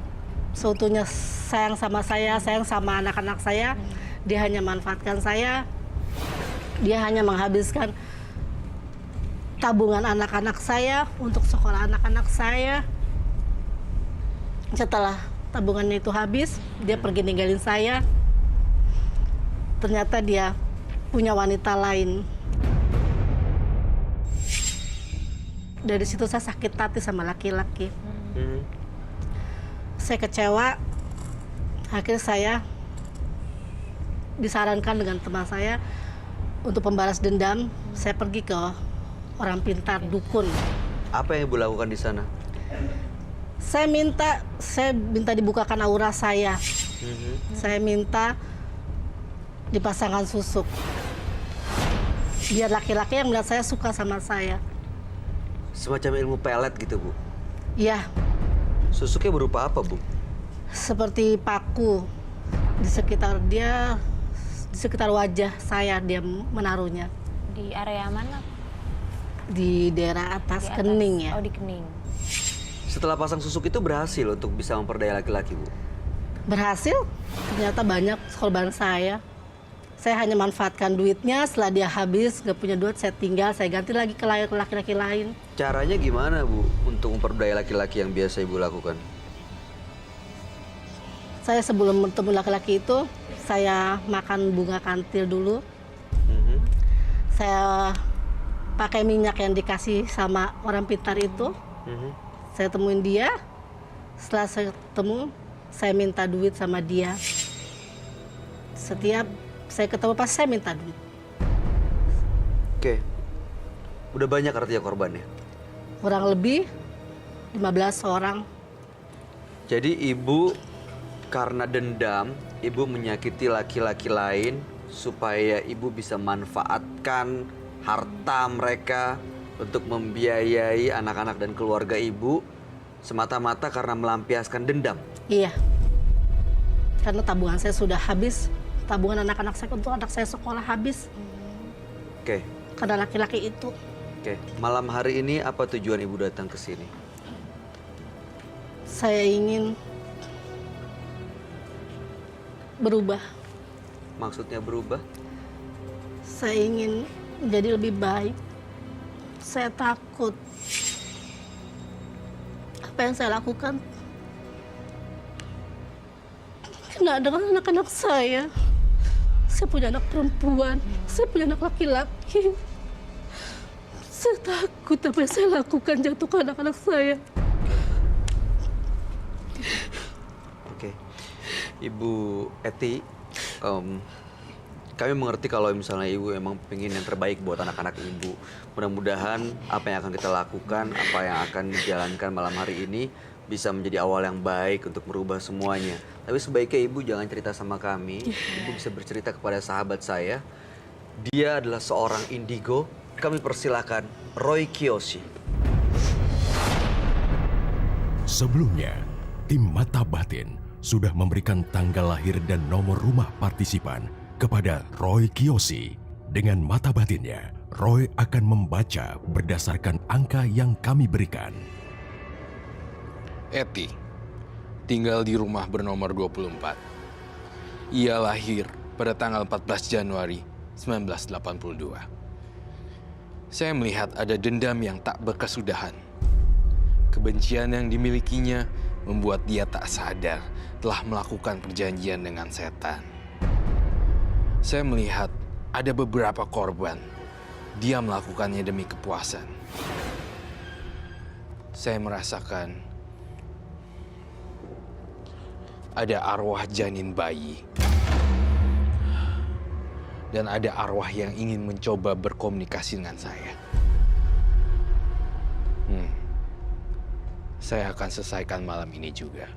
seutuhnya sayang sama saya, sayang sama anak-anak saya. Dia hanya manfaatkan saya. Dia hanya menghabiskan tabungan anak-anak saya untuk sekolah anak-anak saya. Setelah tabungannya itu habis, dia pergi ninggalin saya. Ternyata dia punya wanita lain. Dari situ saya sakit hati sama laki-laki. Mhm. Saya kecewa, Akhirnya saya disarankan dengan teman saya untuk pembalas dendam. Saya pergi ke orang pintar, dukun. Apa yang Ibu lakukan di sana? Saya minta dibukakan aura saya. Saya minta dipasangkan susuk. Biar laki-laki yang melihat saya suka sama saya. Semacam ilmu pelet gitu, Bu. Iya, Susuknya berupa apa, Bu? seperti paku di sekitar dia, di sekitar wajah saya dia menaruhnya. Di area mana? Di daerah atas Di atas. kening ya. Oh, di kening. Setelah pasang susuk itu berhasil untuk bisa memperdaya laki-laki, Bu? Berhasil, ternyata banyak korban saya. Saya hanya manfaatkan duitnya, setelah dia habis, nggak punya duit, saya tinggal, saya ganti lagi ke laki-laki lain. Caranya gimana, Bu, untuk memperdaya laki-laki yang biasa Ibu lakukan? Saya sebelum bertemu laki-laki itu, saya makan bunga kantil dulu. Saya pakai minyak yang dikasih sama orang pintar itu. Saya temuin dia, setelah saya ketemu, saya minta duit sama dia. Setiap saya ketemu pas saya minta duit. Oke. Udah banyak artinya korbannya? Kurang lebih 15 orang. Jadi Ibu karena dendam, Ibu menyakiti laki-laki lain supaya Ibu bisa manfaatkan harta mereka untuk membiayai anak-anak dan keluarga Ibu semata-mata karena melampiaskan dendam. Iya. Karena tabungan saya sudah habis. Tabungan anak-anak saya untuk anak saya sekolah habis. Oke. Karena laki-laki itu. Oke. Malam hari ini apa tujuan Ibu datang ke sini? Saya ingin berubah. Maksudnya berubah? Saya ingin menjadi lebih baik. Saya takut apa yang saya lakukan kena dengan anak-anak saya. Saya punya anak perempuan, saya punya anak laki-laki. Saya takut apa yang saya lakukan jatuh ke anak-anak saya. Oke. Ibu Eti, kami mengerti kalau misalnya Ibu emang pengen yang terbaik buat anak-anak Ibu. Mudah-mudahan apa yang akan kita lakukan, apa yang akan dijalankan malam hari ini bisa menjadi awal yang baik untuk merubah semuanya. Tapi sebaiknya Ibu jangan cerita sama kami. Ibu bisa bercerita kepada sahabat saya. Dia adalah seorang indigo. Kami persilakan Roy Kiyoshi. Sebelumnya, tim Mata Batin sudah memberikan tanggal lahir dan nomor rumah partisipan kepada Roy Kiyoshi. Dengan mata batinnya, Roy akan membaca berdasarkan angka yang kami berikan. Eti tinggal di rumah bernomor 24. Ia lahir pada tanggal 14 Januari 1982. Saya melihat ada dendam yang tak berkesudahan. Kebencian yang dimilikinya membuat dia tak sadar telah melakukan perjanjian dengan setan. Saya melihat ada beberapa korban. Dia melakukannya demi kepuasan. Saya merasakan ada arwah janin bayi. Dan ada arwah yang ingin mencoba berkomunikasi dengan saya. Saya akan selesaikan malam ini juga.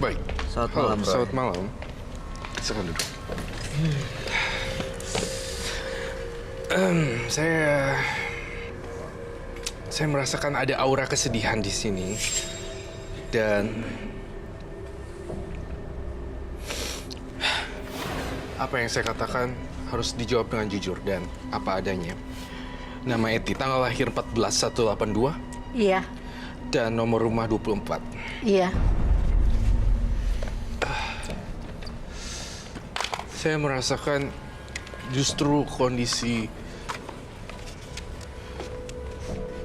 Baik. Selamat Halo, malam, Roy. selamat malam. Silakan duduk. Saya merasakan ada aura kesedihan di sini. Dan apa yang saya katakan harus dijawab dengan jujur dan apa adanya. Nama Eti, tanggal lahir 14/182 Iya, dan nomor rumah 24. iya. Saya merasakan justru kondisi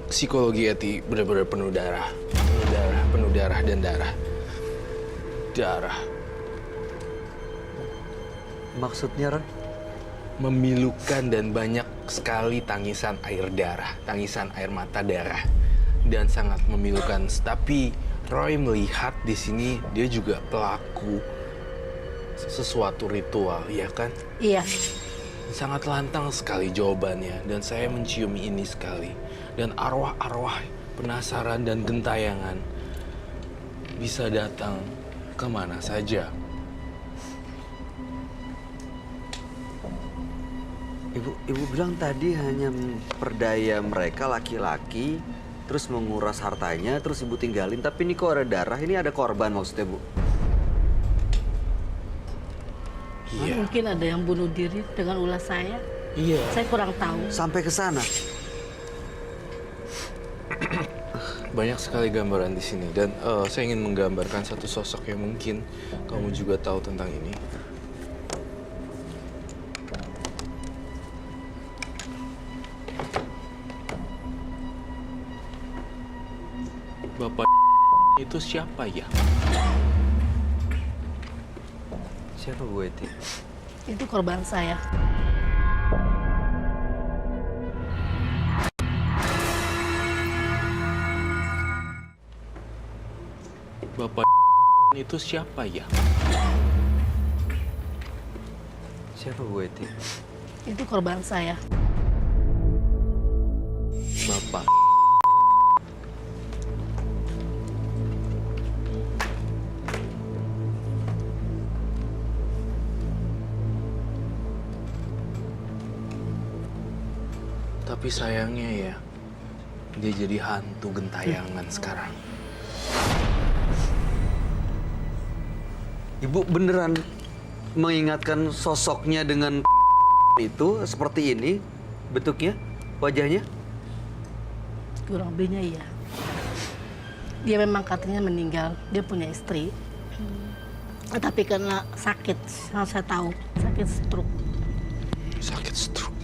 psikologi Eti benar-benar penuh darah. Penuh darah dan darah. Darah. Maksudnya, Ron? Memilukan dan banyak sekali tangisan air darah, tangisan air mata darah, dan sangat memilukan. Tapi Roy melihat di sini dia juga pelaku sesuatu ritual, ya kan? Iya. Sangat lantang sekali jawabannya, dan saya mencium ini sekali. Dan arwah-arwah penasaran dan gentayangan bisa datang kemana saja. Ibu bilang tadi hanya memperdaya mereka laki-laki, terus menguras hartanya, terus ibu tinggalin. Tapi ini kok ada darah, ini ada korban maksudnya, Bu? Iya. Mungkin ada yang bunuh diri dengan ulah saya. Iya. Saya kurang tahu. Sampai ke sana. Banyak sekali gambaran di sini, dan saya ingin menggambarkan satu sosok yang mungkin kamu juga tahu tentang ini. Bapak itu siapa ya? Siapa Bu Eti? Itu korban saya. Bapak itu siapa ya? Siapa Bu Eti? Itu korban saya. Bapak. Tapi sayangnya ya, dia jadi hantu gentayangan sekarang. Ibu beneran mengingatkan sosoknya dengan itu seperti ini bentuknya, wajahnya? Kurang lebihnya iya. Dia memang katanya meninggal. Dia punya istri. Tapi karena sakit, yang saya tahu, sakit stroke. Sakit stroke.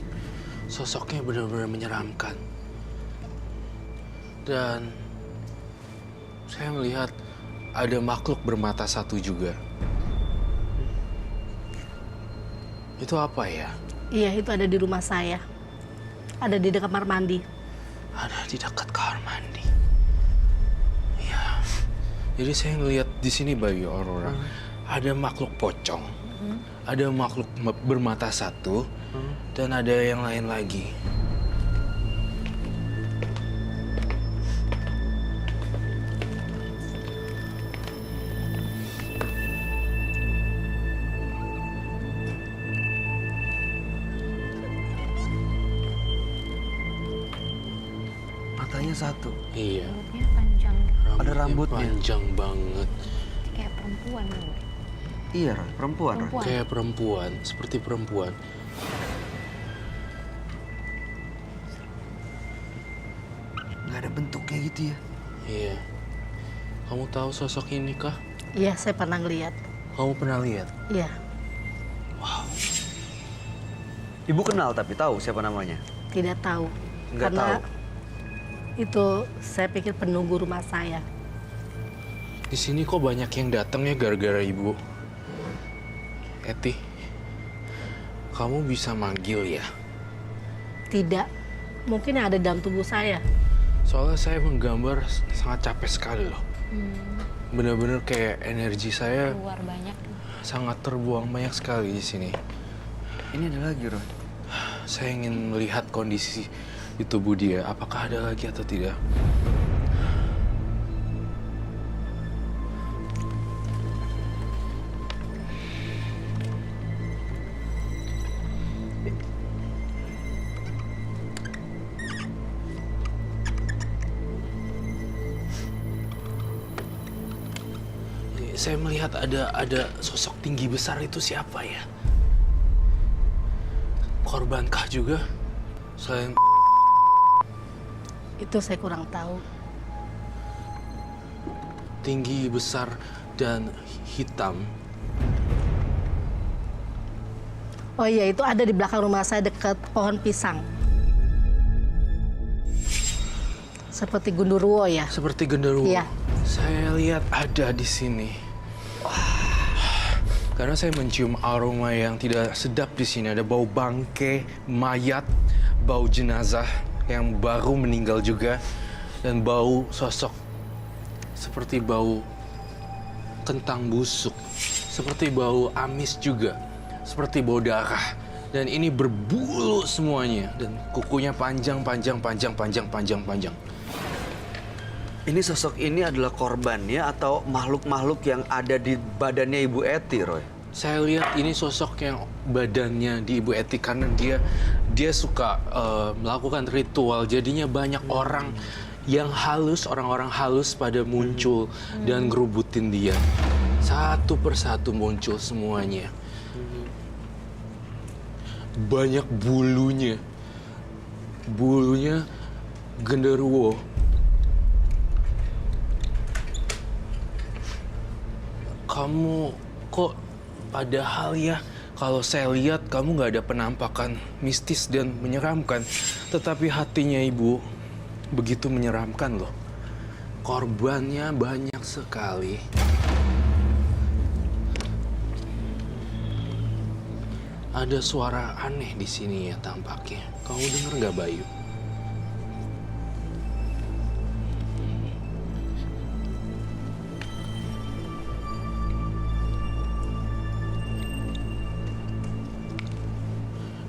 Sosoknya benar-benar menyeramkan. Dan saya melihat ada makhluk bermata satu juga. Itu apa ya? Iya, itu ada di rumah saya. Ada di dekat kamar mandi. Ada di dekat kamar mandi. Iya. Jadi saya ngelihat di sini bagi Aurora, ada makhluk pocong, ada makhluk bermata satu, dan ada yang lain lagi. Matanya satu. Iya. Rambutnya panjang, Ada rambutnya. Panjang banget. kayak perempuan. Iya, Ron. Perempuan, Ron. Perempuan. Kayak perempuan, seperti perempuan. Nggak ada bentuknya gitu ya. Iya. Kamu tahu sosok ini kah? Iya, saya pernah ngeliat. Kamu pernah lihat? Iya, Ibu kenal tapi tahu siapa namanya? tidak tahu. Nggak Karena tahu. itu saya pikir penunggu rumah saya. Di sini kok banyak yang datang ya gara-gara ibu. Eti, kamu bisa manggil ya? Tidak. Mungkin yang ada dalam tubuh saya. Soalnya saya menggambar sangat capek sekali loh. Bener-bener kayak energi saya Keluar banyak. sangat terbuang banyak sekali di sini. Ini ada lagi, Ron. Saya ingin melihat kondisi di tubuh dia. Apakah ada lagi atau tidak? Saya melihat ada sosok tinggi besar itu siapa ya? Korbankah juga? Selain Itu saya kurang tahu. tinggi besar dan hitam. Oh iya, itu ada di belakang rumah saya dekat pohon pisang. Seperti gundurwo ya. Seperti genderuwo. Iya. Saya lihat ada di sini. Karena saya mencium aroma yang tidak sedap di sini. Ada bau bangkai, mayat, bau jenazah yang baru meninggal juga, dan bau sosok seperti bau kentang busuk, seperti bau amis juga, seperti bau darah. Dan ini berbulu semuanya, dan kukunya panjang. Ini sosok ini adalah korbannya atau makhluk-makhluk yang ada di badannya Ibu Eti, Roy? Saya lihat ini sosok yang badannya di Ibu Eti karena dia suka melakukan ritual. Jadinya banyak orang yang halus, orang-orang halus pada muncul dan ngerubutin dia. Satu persatu muncul semuanya. Banyak bulunya. Bulunya genderuwo. Kamu kok padahal ya, kalau saya lihat kamu nggak ada penampakan mistis dan menyeramkan. Tetapi hatinya ibu begitu menyeramkan loh. Korbannya banyak sekali. Ada suara aneh di sini ya tampaknya. Kamu dengar nggak, Bayu?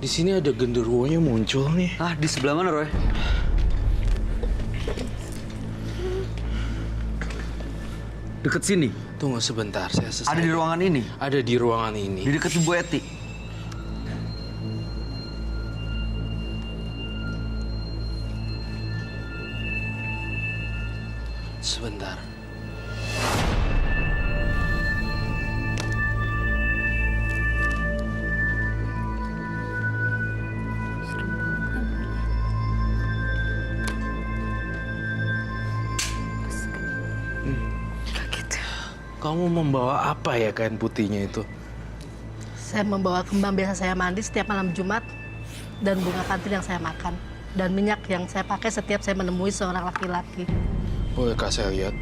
Di sini ada genderuwonya muncul nih. Ah, di sebelah mana, Roy? Deket sini? Tunggu sebentar, saya selesai. Ada di ruangan ini? Ada di ruangan ini. Di dekat Ibu Eti? Sebentar. Kamu membawa apa ya kain putihnya itu? Saya membawa kembang biasa saya mandi setiap malam Jumat, dan bunga kantil yang saya makan, dan minyak yang saya pakai setiap saya menemui seorang laki-laki. Bolehkah saya lihat?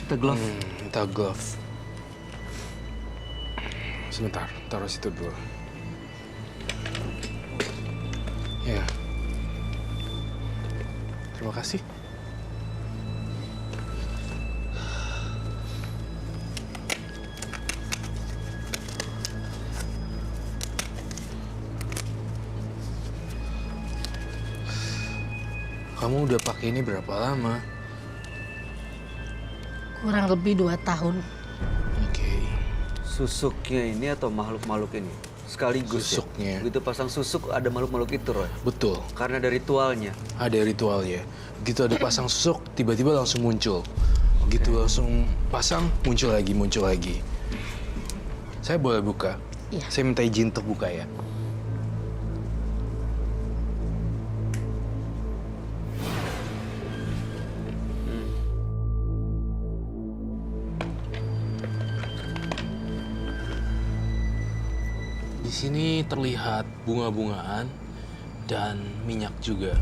Kita glove. Minta glove. Sebentar, taruh situ dulu. Ya. Terima kasih. Kamu udah pakai ini berapa lama? Kurang lebih 2 tahun. Oke. Susuknya ini atau makhluk-makhluk ini? Sekaligus Susuknya. ya? Begitu pasang susuk ada makhluk-makhluk itu, Roy? Betul. Karena ada ritualnya. Ada ritualnya. Begitu ada pasang susuk, tiba-tiba langsung muncul. Begitu langsung pasang, muncul lagi. Saya boleh buka? Iya. Saya minta izin untuk buka ya. Di sini terlihat bunga-bungaan dan minyak juga.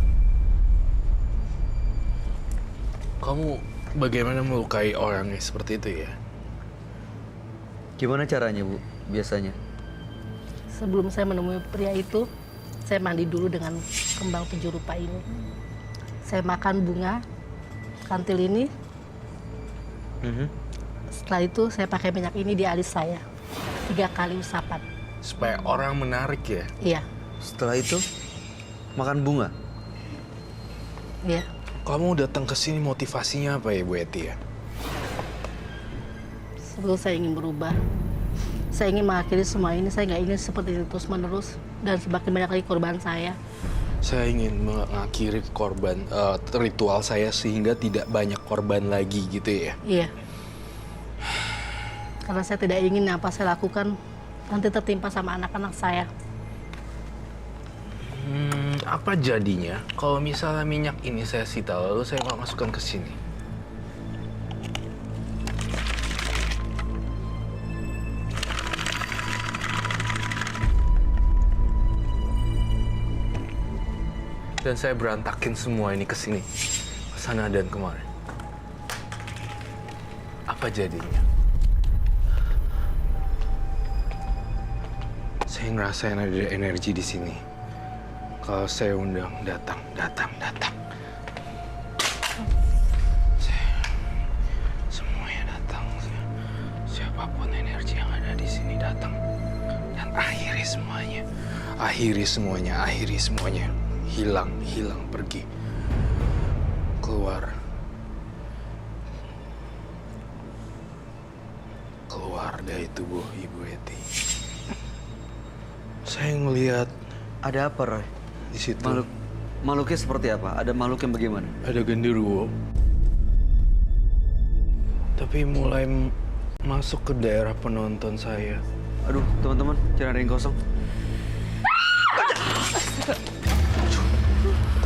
Kamu bagaimana melukai orangnya seperti itu ya? Gimana caranya, Bu, biasanya? Sebelum saya menemui pria itu, saya mandi dulu dengan kembang 7 rupa ini. Saya makan bunga kantil ini. Setelah itu saya pakai minyak ini di alis saya. 3 kali usapan. Supaya orang menarik ya? Iya, Setelah itu, makan bunga? iya. Kamu datang ke sini motivasinya apa ya, Bu Eti ya? Sebelum saya ingin berubah, saya ingin mengakhiri semua ini. Saya nggak ingin seperti itu terus-menerus dan semakin banyak lagi korban saya. Saya ingin mengakhiri ritual saya sehingga tidak banyak korban lagi gitu ya? Iya. Karena saya tidak ingin apa saya lakukan nanti tertimpa sama anak-anak saya. Apa jadinya kalau misalnya minyak ini saya sita lalu saya masukkan ke sini? Dan saya berantakin semua ini ke sini, ke sana dan kemarin. Apa jadinya? Saya ngerasain ada energi di sini. Kalau saya undang, datang. Semuanya datang. Siapapun energi yang ada di sini datang. Dan akhiri semuanya. Hilang, pergi. Keluar dari tubuh Ibu Eti. Saya ngelihat Ada apa, Roy? di situ Makhluknya seperti apa? Ada makhluk yang bagaimana? ada genderuwo. Tapi mulai masuk ke daerah penonton saya. Aduh, teman-teman, jangan ada yang kosong.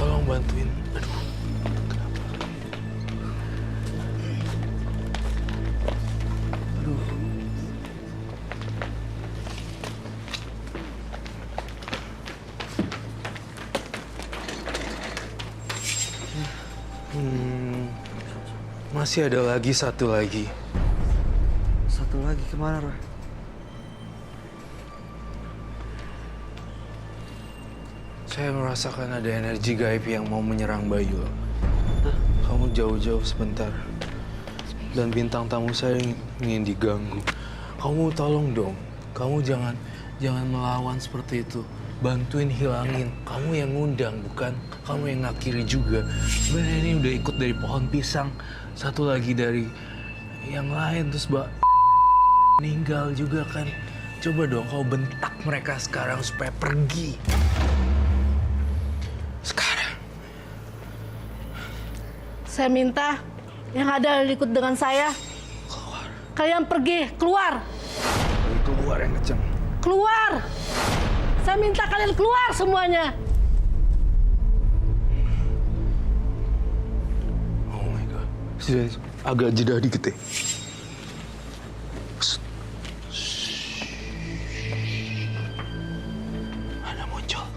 Tolong bantuin. Aduh. Masih ada lagi satu lagi. Satu lagi kemana, Roy? Saya merasakan ada energi gaib yang mau menyerang Bayu. Loh. Kamu jauh-jauh sebentar. Dan bintang tamu saya ingin diganggu. Kamu tolong dong. Kamu jangan melawan seperti itu. Bantuin hilangin. Kamu yang ngundang, bukan? Kamu yang ngakhiri juga. Sebenarnya ini udah ikut dari pohon pisang. Satu lagi dari yang lain. Terus meninggal juga kan. Coba dong kau bentak mereka sekarang supaya pergi. Sekarang. Saya minta yang ada ikut dengan saya. Keluar. Kalian pergi, keluar. Keluar yang kenceng. Keluar. Saya minta kalian keluar semuanya. Oh my God. Sudah agak jeda dikit deh. Ada muncul.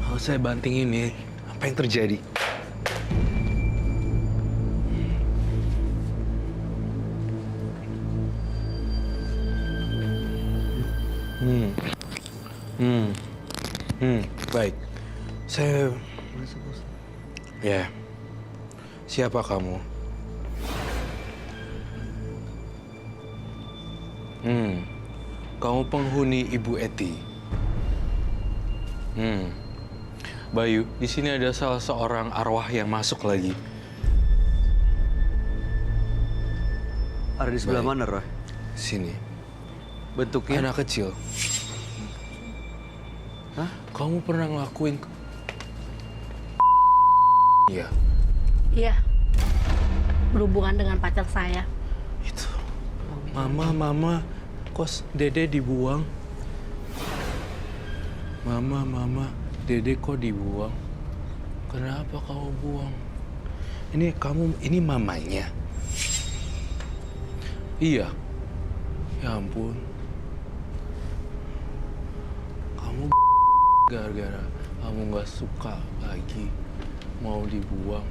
Kalau saya banting ini, apa yang terjadi? Baik. Saya... Ya. Siapa kamu? Kamu penghuni Ibu Eti. Bayu, di sini ada salah seorang arwah yang masuk lagi. Ada di sebelah Baik. mana, Roy? Sini. Bentuknya? Anak kecil. Hah? Kamu pernah ngelakuin... Iya, Iya. Berhubungan dengan pacar saya. itu. Mama, kos Dede dibuang. Mama, Dede kok dibuang? Kenapa kau buang? Ini mamanya. Iya. Ya ampun. Kamu gara-gara kamu nggak suka lagi mau dibuang.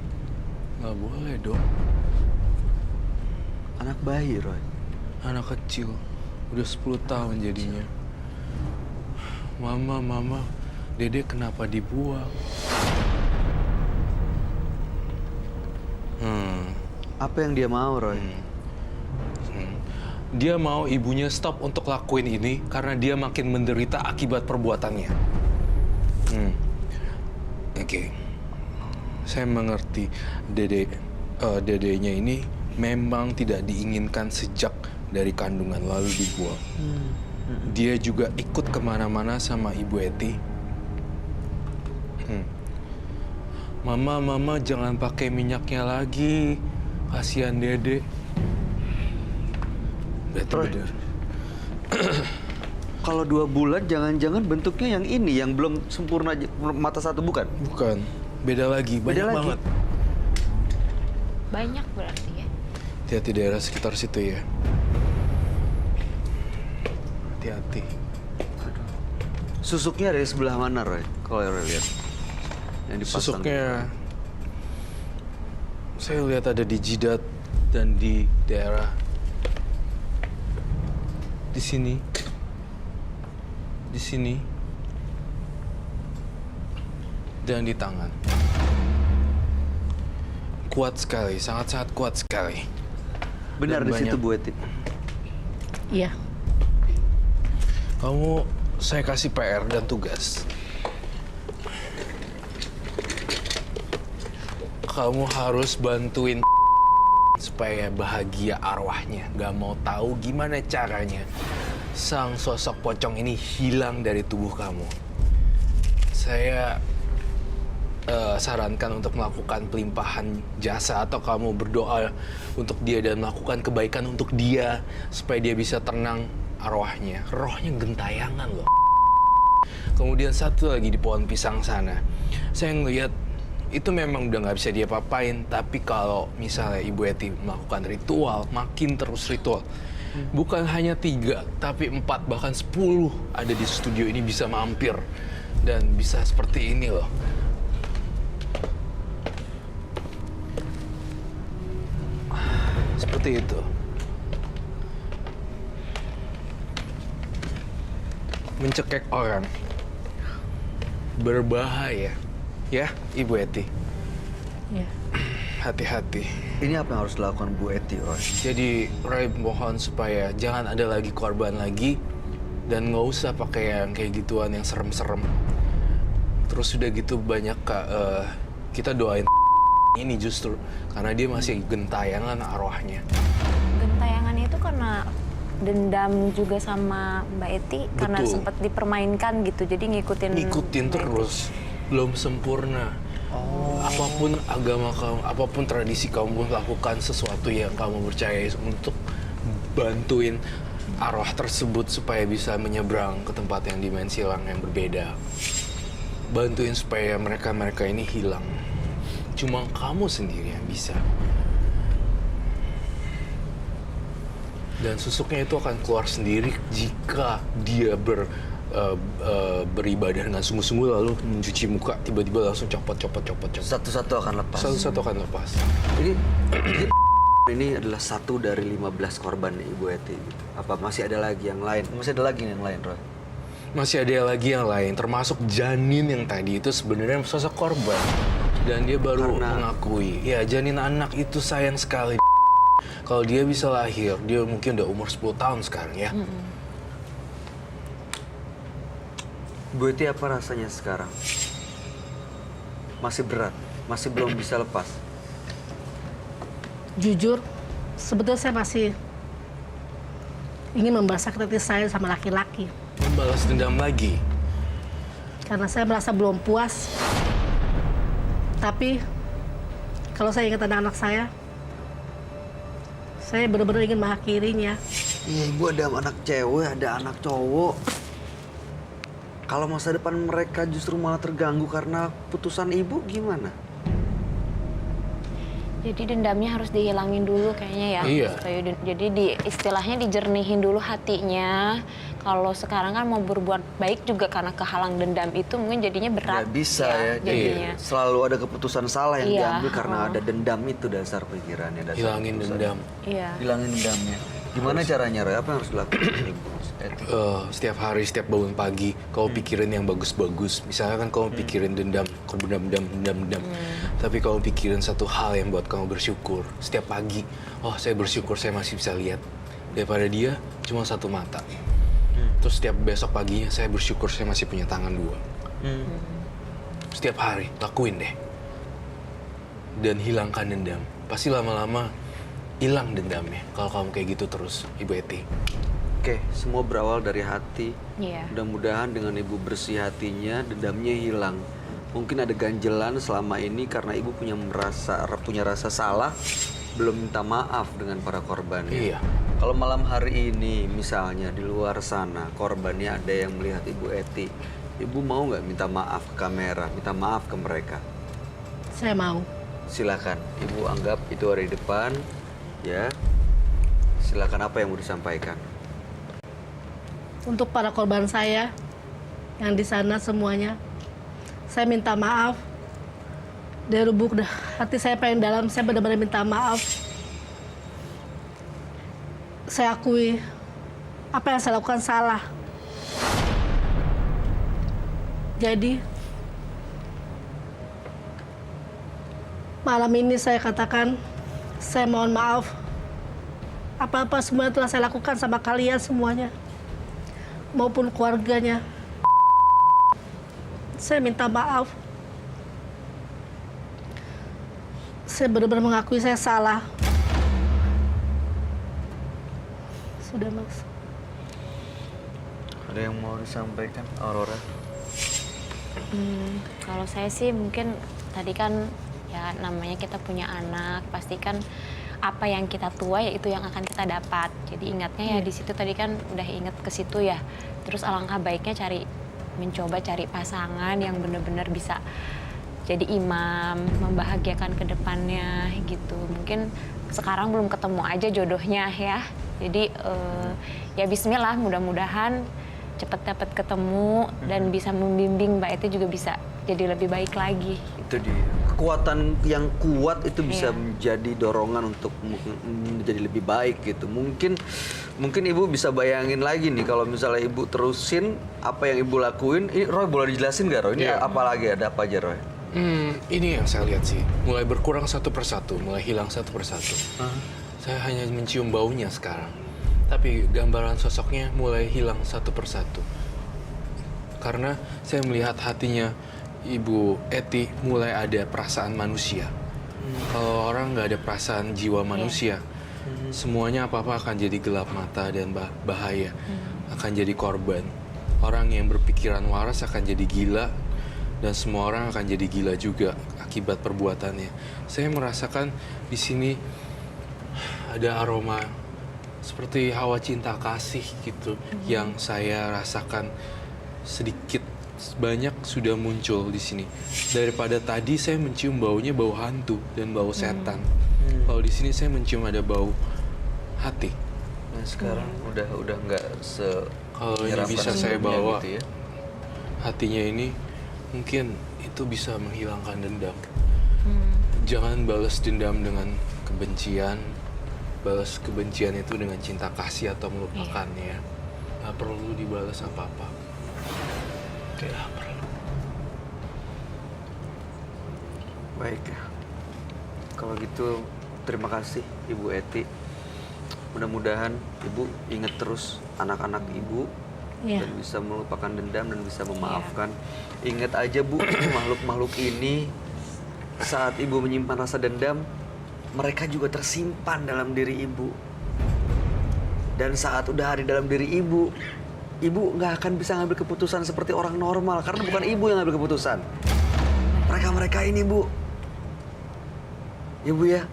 Nggak boleh dong. Anak bayi, Roy. Anak kecil. Udah 10 tahun jadinya. Mama, Dede kenapa dibuang? Apa yang dia mau, Roy? Dia mau ibunya stop untuk lakuin ini karena dia makin menderita akibat perbuatannya. Oke. Saya mengerti dedenya ini memang tidak diinginkan sejak dari kandungan lalu dibuang. Dia juga ikut kemana-mana sama Ibu Eti. Mama, jangan pakai minyaknya lagi. Kasihan Dede. Berarti Roy. bener. Kalau 2 bulan, jangan-jangan bentuknya yang ini, yang belum sempurna mata satu, bukan? Bukan. Beda lagi. Beda Banyak lagi. banget. Banyak berarti ya. Hati-hati daerah sekitar situ ya. Hati-hati. Susuknya dari sebelah mana, Roy? Kalau Roy lihat. Yang dipasang. Susuknya saya lihat ada di jidat dan di daerah Di sini. Di sini. Dan di tangan. Kuat sekali, sangat-sangat kuat sekali. Benar Dan di situ banyak- Bu Eti. Iya. Kamu, saya kasih PR dan tugas. Kamu harus bantuin supaya bahagia arwahnya. Gak mau tahu gimana caranya sang sosok pocong ini hilang dari tubuh kamu. Saya sarankan untuk melakukan pelimpahan jasa atau kamu berdoa untuk dia dan melakukan kebaikan untuk dia supaya dia bisa tenang arwahnya. Rohnya gentayangan loh. Kemudian satu lagi di pohon pisang sana. Saya ngelihat itu memang udah nggak bisa diapa-apain, tapi kalau misalnya Ibu Eti melakukan ritual, makin terus ritual. Bukan hanya 3, tapi 4, bahkan 10 ada di studio ini bisa mampir. Dan bisa seperti ini loh. Seperti itu. Mencekik orang. Berbahaya. Ya, Ibu Eti. Iya. Hati-hati. Ini apa yang harus dilakukan Bu Eti, Roy? Jadi, Roy mohon supaya jangan ada lagi korban lagi. Dan nggak usah pakai yang kayak gituan yang serem-serem. Terus udah gitu banyak, Kak, kita doain ini justru. Karena dia masih gentayangan arwahnya. Gentayangan itu karena dendam juga sama Mbak Eti karena Betul. sempat dipermainkan gitu. Jadi ngikutin Ngikutin Mbak Eti. terus. Belum sempurna. Apapun agama kamu, apapun tradisi kamu, lakukan sesuatu yang kamu percaya untuk bantuin arwah tersebut supaya bisa menyeberang ke tempat yang dimensi yang berbeda. Bantuin supaya mereka ini hilang. Cuma kamu sendiri yang bisa. Dan susuknya itu akan keluar sendiri jika dia beribadah dengan sungguh-sungguh lalu mencuci muka, tiba-tiba langsung copot. Satu-satu akan lepas. Satu-satu akan lepas. Ini adalah 1 dari 15 korban nih, Ibu Eti. Gitu. Apa masih ada lagi yang lain? Masih ada lagi yang lain, Roy? Masih ada lagi yang lain, termasuk janin yang tadi itu sebenarnya sosok korban. Dan dia baru mengakui, ya janin anak itu sayang sekali. Kalau dia bisa lahir, dia mungkin udah umur 10 tahun sekarang ya. Bu Eti apa rasanya sekarang? Masih berat? Masih belum bisa lepas? Jujur, sebetulnya saya masih ingin membalas sakit hati saya sama laki-laki. Membalas dendam lagi. Karena saya merasa belum puas. Tapi, kalau saya ingat anak-anak saya benar-benar ingin mengakhirinya. Iya, Ibu ada anak cewek, ada anak cowok. Kalau masa depan mereka justru malah terganggu karena putusan Ibu gimana? Jadi dendamnya harus dihilangin dulu kayaknya ya. Iya. Jadi istilahnya dijernihin dulu hatinya. Kalau sekarang kan mau berbuat baik juga karena kehalang dendam itu mungkin jadinya berat. Nggak bisa ya, jadinya. selalu ada keputusan salah yang Iya, diambil karena ada dendam itu dasar pikirannya. Dasar Hilangin keputusan. dendam. Iya. Hilangin dendamnya. Gimana caranya, Roy? Apa yang harus dilakukan, Ibu Eti? Setiap hari, setiap bangun pagi, kau pikirin yang bagus-bagus. Misalnya kan kau pikirin dendam. Tapi kau pikirin satu hal yang buat kamu bersyukur. Setiap pagi, oh saya bersyukur saya masih bisa lihat. Daripada dia cuma satu mata. Terus setiap besok paginya saya bersyukur saya masih punya tangan 2. Setiap hari, lakuin deh. Dan hilangkan dendam. Pasti lama-lama hilang dendamnya kalau kamu kayak gitu terus, Ibu Eti. Oke, semua berawal dari hati. Iya. Mudah-mudahan dengan Ibu bersih hatinya, dendamnya hilang. Mungkin ada ganjelan selama ini karena Ibu punya rasa salah, belum minta maaf dengan para korban. Iya. Kalau malam hari ini misalnya di luar sana korbannya ada yang melihat Ibu Eti, Ibu mau nggak minta maaf ke kamera, minta maaf ke mereka? Saya mau. Silakan, Ibu anggap itu hari depan, ya. Silakan, apa yang mau disampaikan? Untuk para korban saya yang di sana semuanya, saya minta maaf. Dari lubuk hati saya paling dalam, saya benar-benar minta maaf. Saya akui apa yang saya lakukan salah. Jadi, malam ini saya katakan, saya mohon maaf. Apa-apa semua yang telah saya lakukan sama kalian semuanya, maupun keluarganya. Saya minta maaf. Saya benar-benar mengakui saya salah. Sudah, Mas. Ada yang mau disampaikan, Aurora? Kalau saya sih mungkin tadi kan ya namanya kita punya anak, pastikan apa yang kita tua ya itu yang akan kita dapat. Jadi ingatnya ya di situ tadi kan udah inget ke situ ya. Terus alangkah baiknya mencoba cari pasangan yang benar-benar bisa jadi imam, membahagiakan ke depannya gitu. Mungkin sekarang belum ketemu aja jodohnya ya. Jadi ya bismillah, mudah-mudahan cepat dapat ketemu dan bisa membimbing Mbak Eti juga bisa jadi lebih baik lagi. Itu dia. Kekuatan yang kuat itu bisa Iya. menjadi dorongan untuk menjadi lebih baik gitu. Mungkin Ibu bisa bayangin lagi nih kalau misalnya Ibu terusin apa yang Ibu lakuin. Ini Roy boleh dijelasin nggak Roy? Ini Iya. apa lagi? Ada apa aja Roy? Ini yang saya lihat sih. Mulai berkurang satu persatu, mulai hilang satu persatu. Saya hanya mencium baunya sekarang. Tapi gambaran sosoknya mulai hilang satu persatu. Karena saya melihat hatinya Ibu Eti mulai ada perasaan manusia. Kalau orang nggak ada perasaan jiwa manusia, semuanya apa-apa akan jadi gelap mata dan bahaya. Akan jadi korban. Orang yang berpikiran waras akan jadi gila, dan semua orang akan jadi gila juga akibat perbuatannya. Saya merasakan di sini ada aroma seperti hawa cinta kasih gitu yang saya rasakan sedikit banyak sudah muncul di sini. Daripada tadi saya mencium baunya bau hantu dan bau setan. Kalau di sini saya mencium ada bau hati. Nah sekarang udah nggak Kalau ini bisa saya bawa gitu ya. Hatinya ini mungkin itu bisa menghilangkan dendam. Jangan balas dendam dengan kebencian. Balas kebencian itu dengan cinta kasih atau melupakannya. Gak perlu dibalas apa-apa. Gak perlu. Baik. Kalau gitu terima kasih Ibu Eti. Mudah-mudahan Ibu ingat terus anak-anak Ibu. Iya. Dan bisa melupakan dendam dan bisa memaafkan. Ingat aja Bu, makhluk-makhluk ini saat Ibu menyimpan rasa dendam, mereka juga tersimpan dalam diri Ibu. Dan saat udah ada dalam diri Ibu, Ibu nggak akan bisa ngambil keputusan seperti orang normal karena bukan Ibu yang ngambil keputusan. Mereka ini Bu. Ya Bu ya,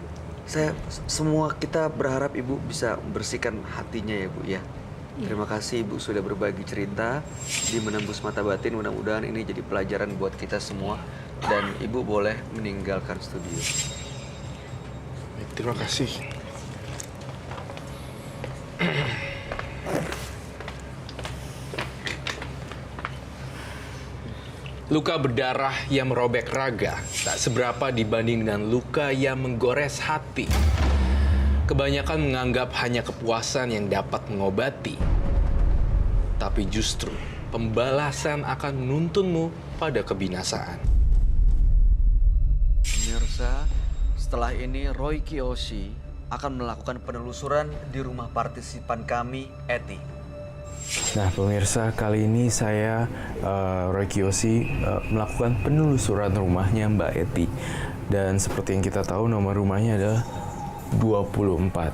semua kita berharap Ibu bisa membersihkan hatinya ya Bu ya. Terima kasih Ibu sudah berbagi cerita di Menembus Mata Batin. Mudah-mudahan ini jadi pelajaran buat kita semua. Dan Ibu boleh meninggalkan studio. Terima kasih. Luka berdarah yang merobek raga tak seberapa dibanding dengan luka yang menggores hati. Kebanyakan menganggap hanya kepuasan yang dapat mengobati. Tapi justru pembalasan akan menuntunmu pada kebinasaan. Pemirsa, setelah ini Roy Kiyoshi akan melakukan penelusuran di rumah partisipan kami, Eti. Nah pemirsa, kali ini saya, Roy Kiyoshi, melakukan penelusuran rumahnya Mbak Eti. Dan seperti yang kita tahu, nomor rumahnya adalah 24.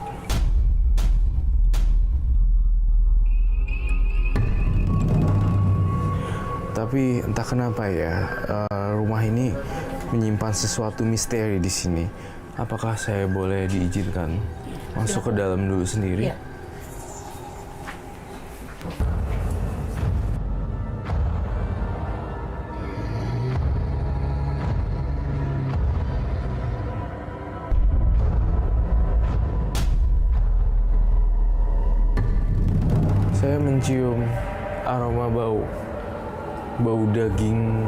Tapi entah kenapa ya, rumah ini menyimpan sesuatu misteri di sini. Apakah saya boleh diizinkan masuk ke dalam dulu sendiri? Iya. Saya mencium aroma bau daging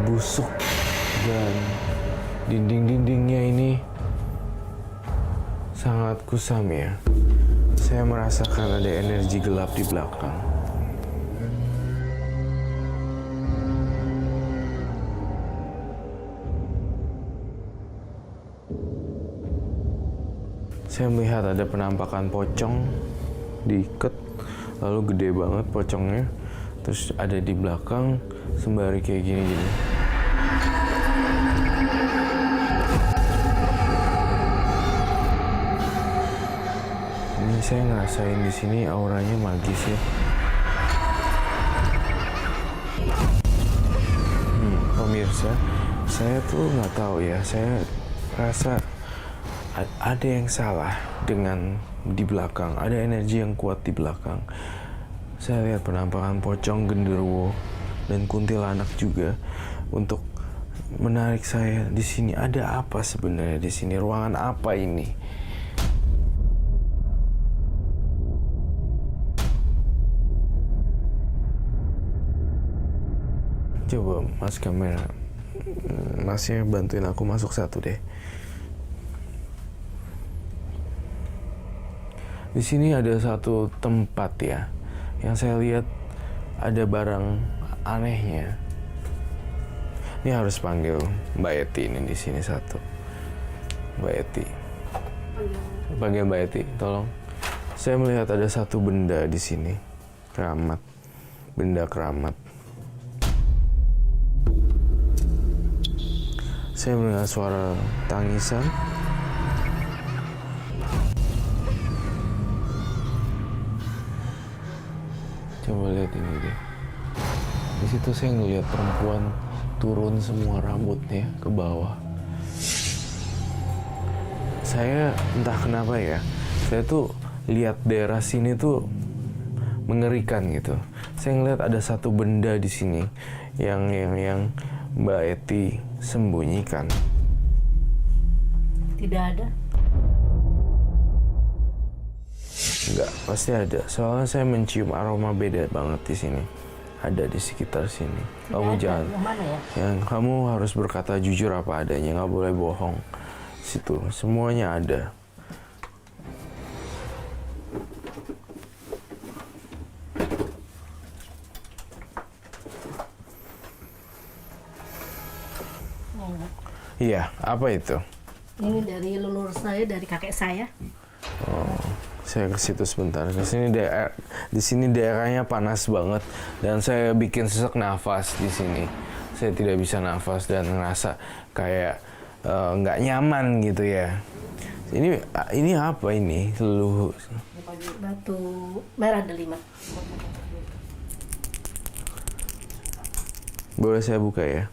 busuk, dan dinding-dindingnya ini sangat kusam ya. Saya merasakan ada energi gelap di belakang. Saya melihat ada penampakan pocong diikat, lalu gede banget pocongnya, terus ada di belakang sembari kayak gini-gini. Ini saya ngerasain di sini auranya magis ya. Pemirsa, saya tuh nggak tahu ya. Saya rasa ada yang salah dengan di belakang. Ada energi yang kuat di belakang. Saya lihat penampakan pocong, genderuwo, dan kuntilanak juga untuk menarik saya di sini. Ada apa sebenarnya di sini? Ruangan apa ini? Coba mas kamera, masnya bantuin aku masuk satu deh. Di sini ada satu tempat ya, yang saya lihat ada barang anehnya. Ini harus panggil Mbak Eti ini di sini satu. Mbak Eti, panggil Mbak Eti, tolong. Saya melihat ada satu benda di sini, keramat, benda keramat. Saya mendengar suara tangisan. Coba lihat ini deh. Di situ saya ngelihat perempuan turun semua rambutnya ke bawah. Saya entah kenapa ya, saya tuh lihat daerah sini tuh mengerikan gitu. Saya ngelihat ada satu benda di sini yang Mbak Eti sembunyikan. Tidak ada. Enggak, pasti ada. Soalnya saya mencium aroma beda banget di sini. Ada di sekitar sini. Kamu jangan. Yang mana ya? Yang kamu harus berkata jujur apa adanya, nggak boleh bohong. Situ semuanya ada. Iya, apa itu? Ini dari leluhur saya, dari kakek saya. Oh, saya ke situ sebentar. Di sini daerahnya panas banget dan saya bikin sesak nafas di sini. Saya tidak bisa nafas dan ngerasa kayak nggak nyaman gitu ya. Ini apa ini? Leluhur. Batu merah delima. Boleh saya buka ya?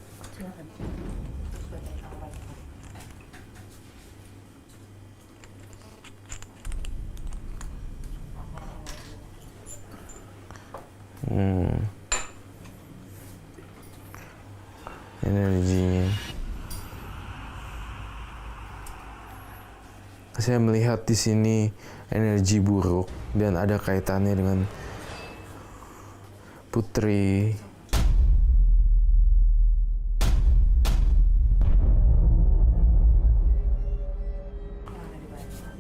Energinya. Saya melihat di sini energi buruk dan ada kaitannya dengan putri.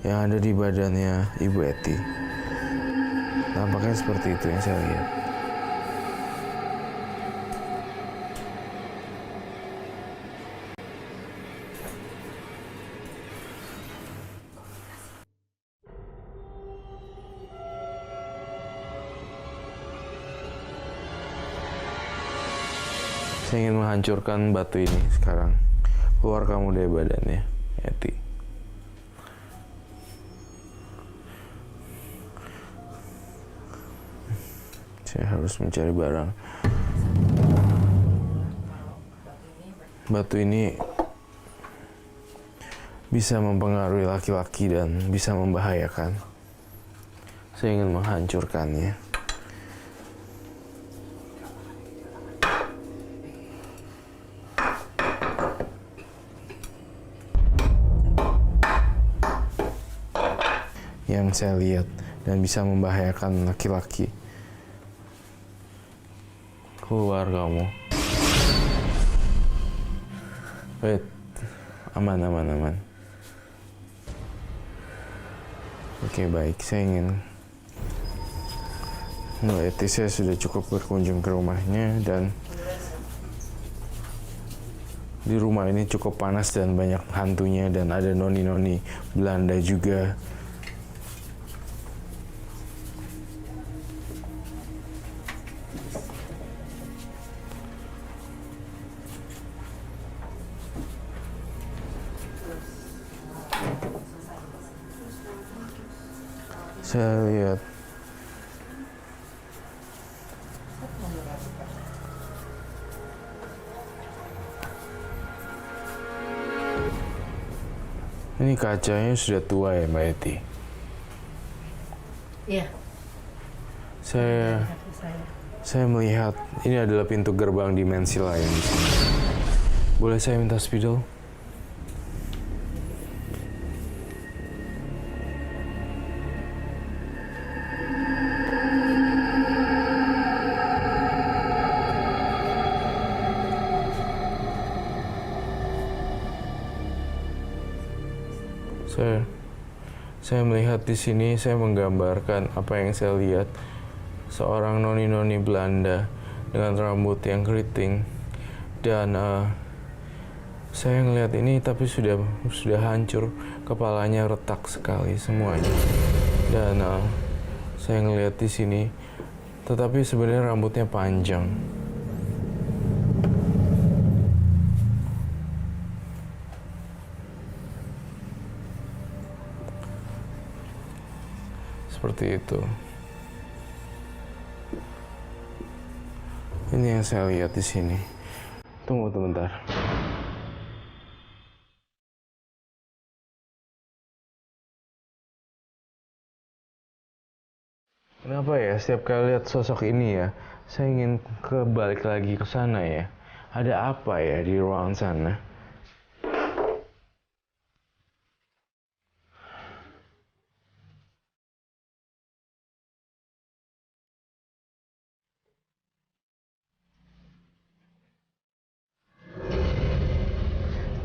Yang ada di badannya Ibu Eti. Nampaknya seperti itu yang saya lihat. Saya ingin menghancurkan batu ini sekarang. Keluar kamu dari badannya, Eti. Saya harus mencari barang. Batu ini bisa mempengaruhi laki-laki dan bisa membahayakan. Saya ingin menghancurkannya. Yang saya lihat dan bisa membahayakan laki-laki. Keluar kamu. Wait, aman. Oke, baik. Saya ingin Mbak Eti, saya sudah cukup berkunjung ke rumahnya dan di rumah ini cukup panas dan banyak hantunya dan ada noni-noni Belanda juga. Saya lihat ini kacanya sudah tua ya, Mbak Eti. Iya. Saya melihat ini adalah pintu gerbang dimensi lain di sini. Boleh saya minta spidol? Saya melihat di sini, saya menggambarkan apa yang saya lihat. Seorang noni-noni Belanda dengan rambut yang keriting. Dan saya ngelihat ini tapi sudah hancur, kepalanya retak sekali semuanya. Dan saya ngelihat di sini, tetapi sebenarnya rambutnya panjang. Seperti itu. Ini yang saya lihat di sini. Tunggu sebentar. Kenapa ya setiap kali lihat sosok ini ya, saya ingin balik lagi ke sana ya. Ada apa ya di ruangan sana?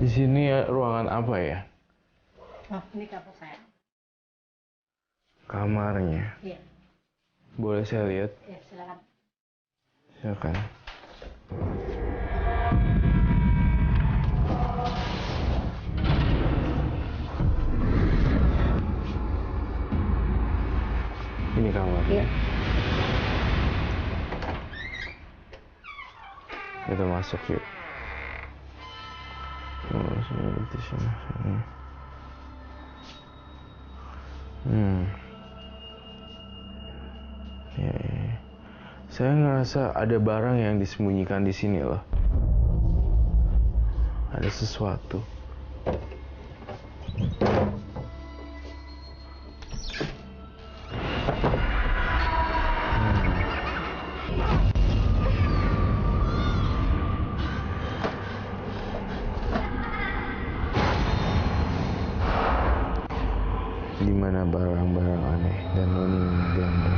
Di sini ya, ruangan apa ya? Oh, ini kamar saya. Kamarnya. Iya. Boleh saya lihat? Ya, silakan. Silakan. Ini kamarnya. Iya. Kita masuk yuk. Di sini. Ya. Saya ngerasa ada barang yang disembunyikan di sini loh. Ada sesuatu. Di mana barang-barang aneh dan noni Belanda.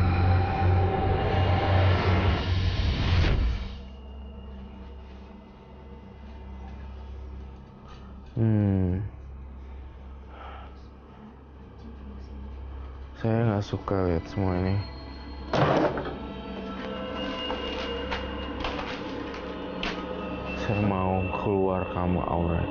Saya nggak suka lihat semua ini. Saya mau keluar kamu, Aura.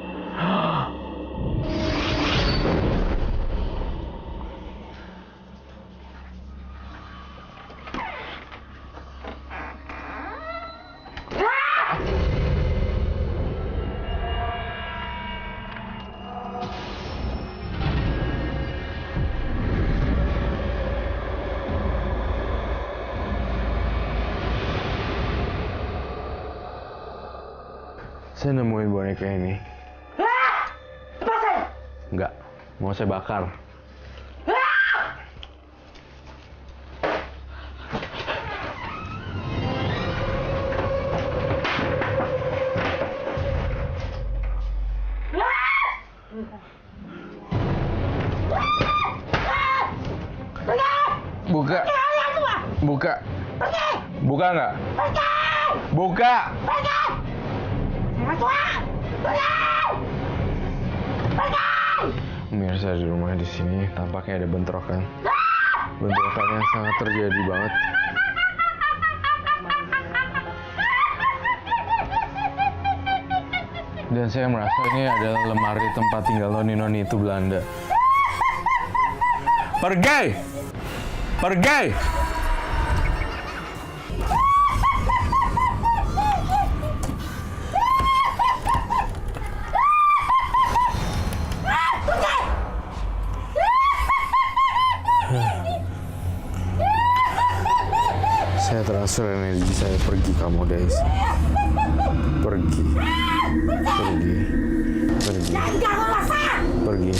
Saya nemuin boneka ini. Enggak, mau saya bakar. Buka. Buka. Buka nggak? Buka. Pemirsa di rumah di sini tampaknya ada bentrokan. Bentrokan yang sangat terjadi banget. Dan saya merasa ini adalah lemari tempat tinggal noni-noni itu Belanda. Pergi! Pergi! Saya transfer energi saya, pergi kamu dari sini. Pergi. Pergi. Pergi. Pergi.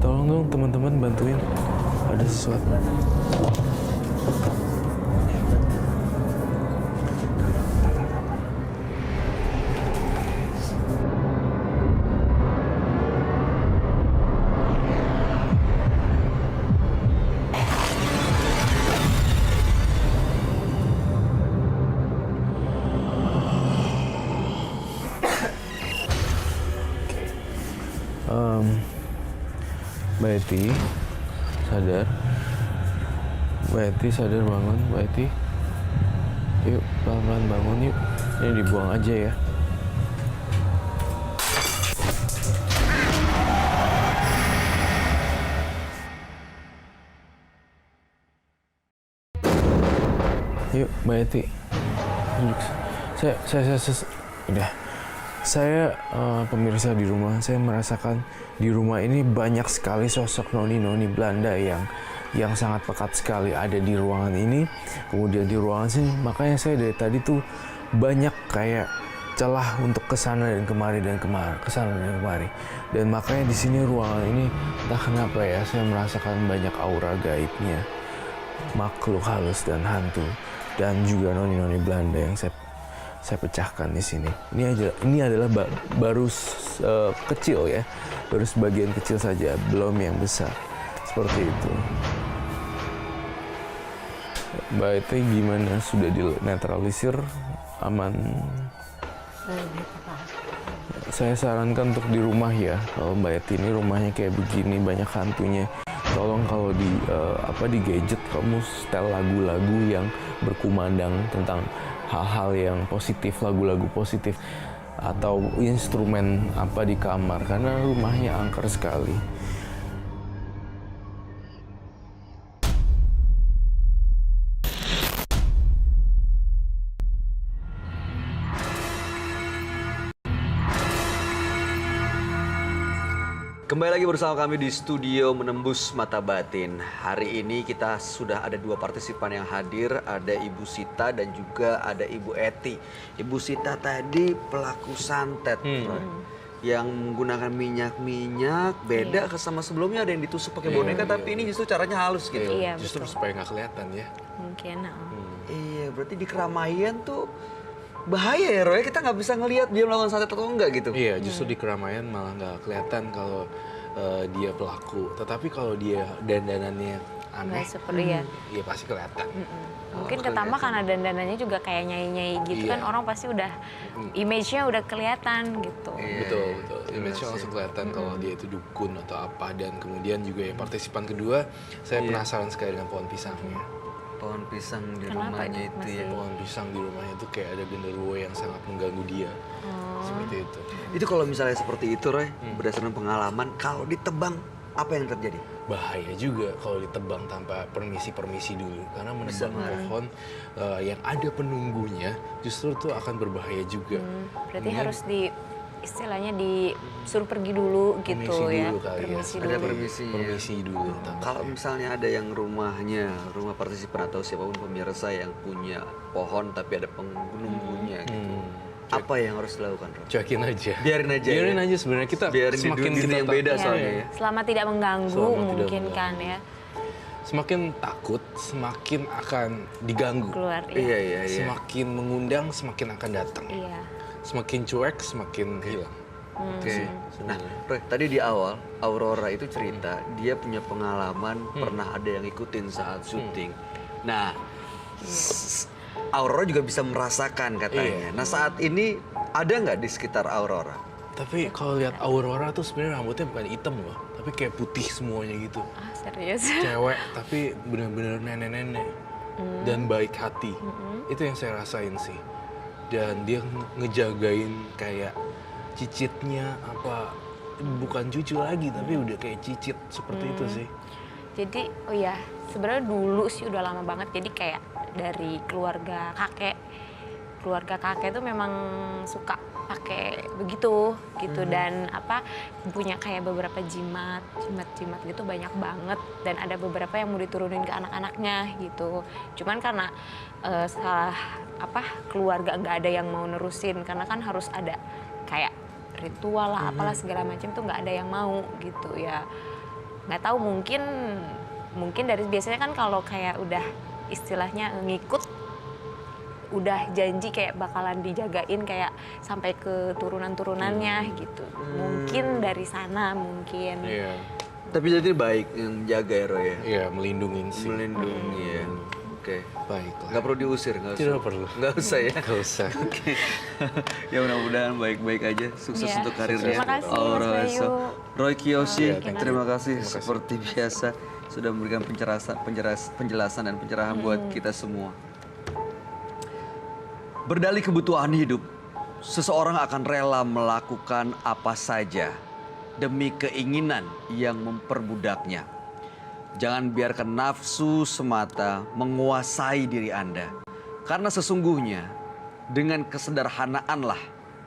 Tolong dong teman-teman bantuin, ada sesuatu. Mbak Eti, sadar. Mbak Eti, sadar, bangun. Mbak Eti, yuk pelan-pelan bangun yuk. Ini dibuang aja ya. Yuk Mbak Eti. Udah. Saya pemirsa di rumah, saya merasakan di rumah ini banyak sekali sosok noni-noni Belanda yang sangat pekat sekali ada di ruangan ini. Kemudian di ruangan sini, makanya saya dari tadi tuh banyak kayak celah untuk kesana dan kemari kesana dan kemari. Dan makanya di sini ruangan ini entah kenapa ya, saya merasakan banyak aura gaibnya, makhluk halus dan hantu, dan juga noni-noni Belanda yang saya pecahkan di sini. Ini adalah baru kecil ya, baru sebagian kecil saja, belum yang besar seperti itu. Mbak Eti gimana, sudah dinetralisir, aman? Saya sarankan untuk di rumah ya, kalau Mbak Eti ini rumahnya kayak begini banyak hantunya, tolong kalau di gadget kamu setel lagu-lagu yang berkumandang tentang hal-hal yang positif, lagu-lagu positif, atau instrumen apa di kamar, karena rumahnya angker sekali. Kembali lagi bersama kami di studio Menembus Mata Batin. Hari ini kita sudah ada dua partisipan yang hadir, ada Ibu Sita dan juga ada Ibu Eti. Ibu Sita tadi pelaku santet, yang menggunakan minyak-minyak, beda sama sebelumnya ada yang ditusuk pakai boneka, tapi ini justru caranya halus gitu. Iya, Justru betul. supaya nggak kelihatan ya. Mungkin. Iya, berarti di keramaian tuh bahaya ya Roy, kita nggak bisa ngelihat dia melakukan santet atau enggak gitu. Iya, justru di keramaian malah nggak kelihatan kalau dia pelaku. Tetapi kalau dia dandanannya aneh, Nggak seperti ya. iya pasti kelihatan. Mungkin ketambah karena dandanannya juga kayak nyai-nyai gitu Iya. kan, orang pasti udah image-nya udah kelihatan gitu. Betul. Image-nya langsung kelihatan kalau dia itu dukun atau apa. Dan kemudian juga ya partisipan kedua, saya penasaran sekali dengan pohon pisangnya. Pohon pisang di Kenapa rumahnya itu, itu Mas ya. Pohon pisang di rumahnya itu kayak ada genderuwo yang sangat mengganggu dia. Seperti itu. Itu kalau misalnya seperti itu Roy, berdasarkan pengalaman, kalau ditebang apa yang terjadi? Bahaya juga kalau ditebang tanpa permisi dulu, karena menebang pohon yang ada penunggunya justru tuh akan berbahaya juga. Berarti Kemudian harus istilahnya disuruh pergi dulu gitu permisi ya. dulu kali ya. Permisi Ada dulu. permisi dulu. Kalau misalnya ada yang rumah partisipan atau siapapun pemirsa yang punya pohon tapi ada penunggunya gitu. Apa yang harus dilakukan, Roy? Cuekin aja. Biarin aja. Biarin ya? aja sebenarnya kita Biarin di semakin dunia kita yang beda tak- soalnya Iya. ya. Selama tidak mengganggu Selama tidak mungkin mengganggu. kan ya. Semakin takut, semakin akan diganggu. Keluar ya. Iya, iya, iya. Semakin mengundang, semakin akan datang. Iya. Semakin cuek, semakin hilang. Oke. Nah, Roy, tadi di awal Aurora itu cerita dia punya pengalaman pernah ada yang ikutin saat syuting. Nah, Aurora juga bisa merasakan katanya. Iya. Nah, saat ini ada nggak di sekitar Aurora? Tapi kalau lihat Aurora tuh sebenarnya rambutnya bukan hitam loh, tapi kayak putih semuanya gitu. Ah, serius. Cewek tapi bener-bener nenek-nenek dan baik hati. Itu yang saya rasain sih. Dan dia ngejagain kayak cicitnya apa, bukan cucu lagi tapi udah kayak cicit seperti itu sih. Jadi, oh ya, sebenarnya dulu sih udah lama banget. Jadi kayak dari keluarga kakek itu memang suka pakai begitu gitu dan apa punya kayak beberapa jimat gitu banyak banget dan ada beberapa yang mau diturunin ke anak-anaknya gitu. Cuman karena salah apa keluarga nggak ada yang mau nerusin karena kan harus ada kayak ritual lah apalah segala macam tuh nggak ada yang mau gitu ya. Nggak tahu mungkin dari biasanya kan kalau kayak udah istilahnya ngikut udah janji kayak bakalan dijagain kayak sampai ke turunan-turunannya gitu. Mungkin dari sana mungkin. Iya, Tapi jadi baik yang jaga ya, Roy ya? iya melindungin sih. Melindungi ya. Oke. Baiklah. Nggak perlu diusir, nggak usah. Tidak perlu. Nggak usah ya. Nggak usah. Oke. Ya mudah-mudahan baik-baik aja. Sukses Iya. untuk karirnya. Terima kasih, Mas Aurora Bayu. Elsa. Roy Kiyoshi, Iya, thank you. terima kasih Terima kasih. seperti biasa sudah memberikan penjelasan dan pencerahan buat kita semua. Berdalih kebutuhan hidup, seseorang akan rela melakukan apa saja demi keinginan yang memperbudaknya. Jangan biarkan nafsu semata menguasai diri Anda. Karena sesungguhnya dengan kesederhanaanlah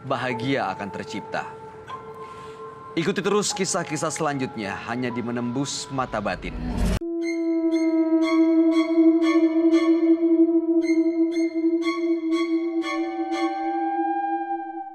bahagia akan tercipta. Ikuti terus kisah-kisah selanjutnya hanya di Menembus Mata Batin.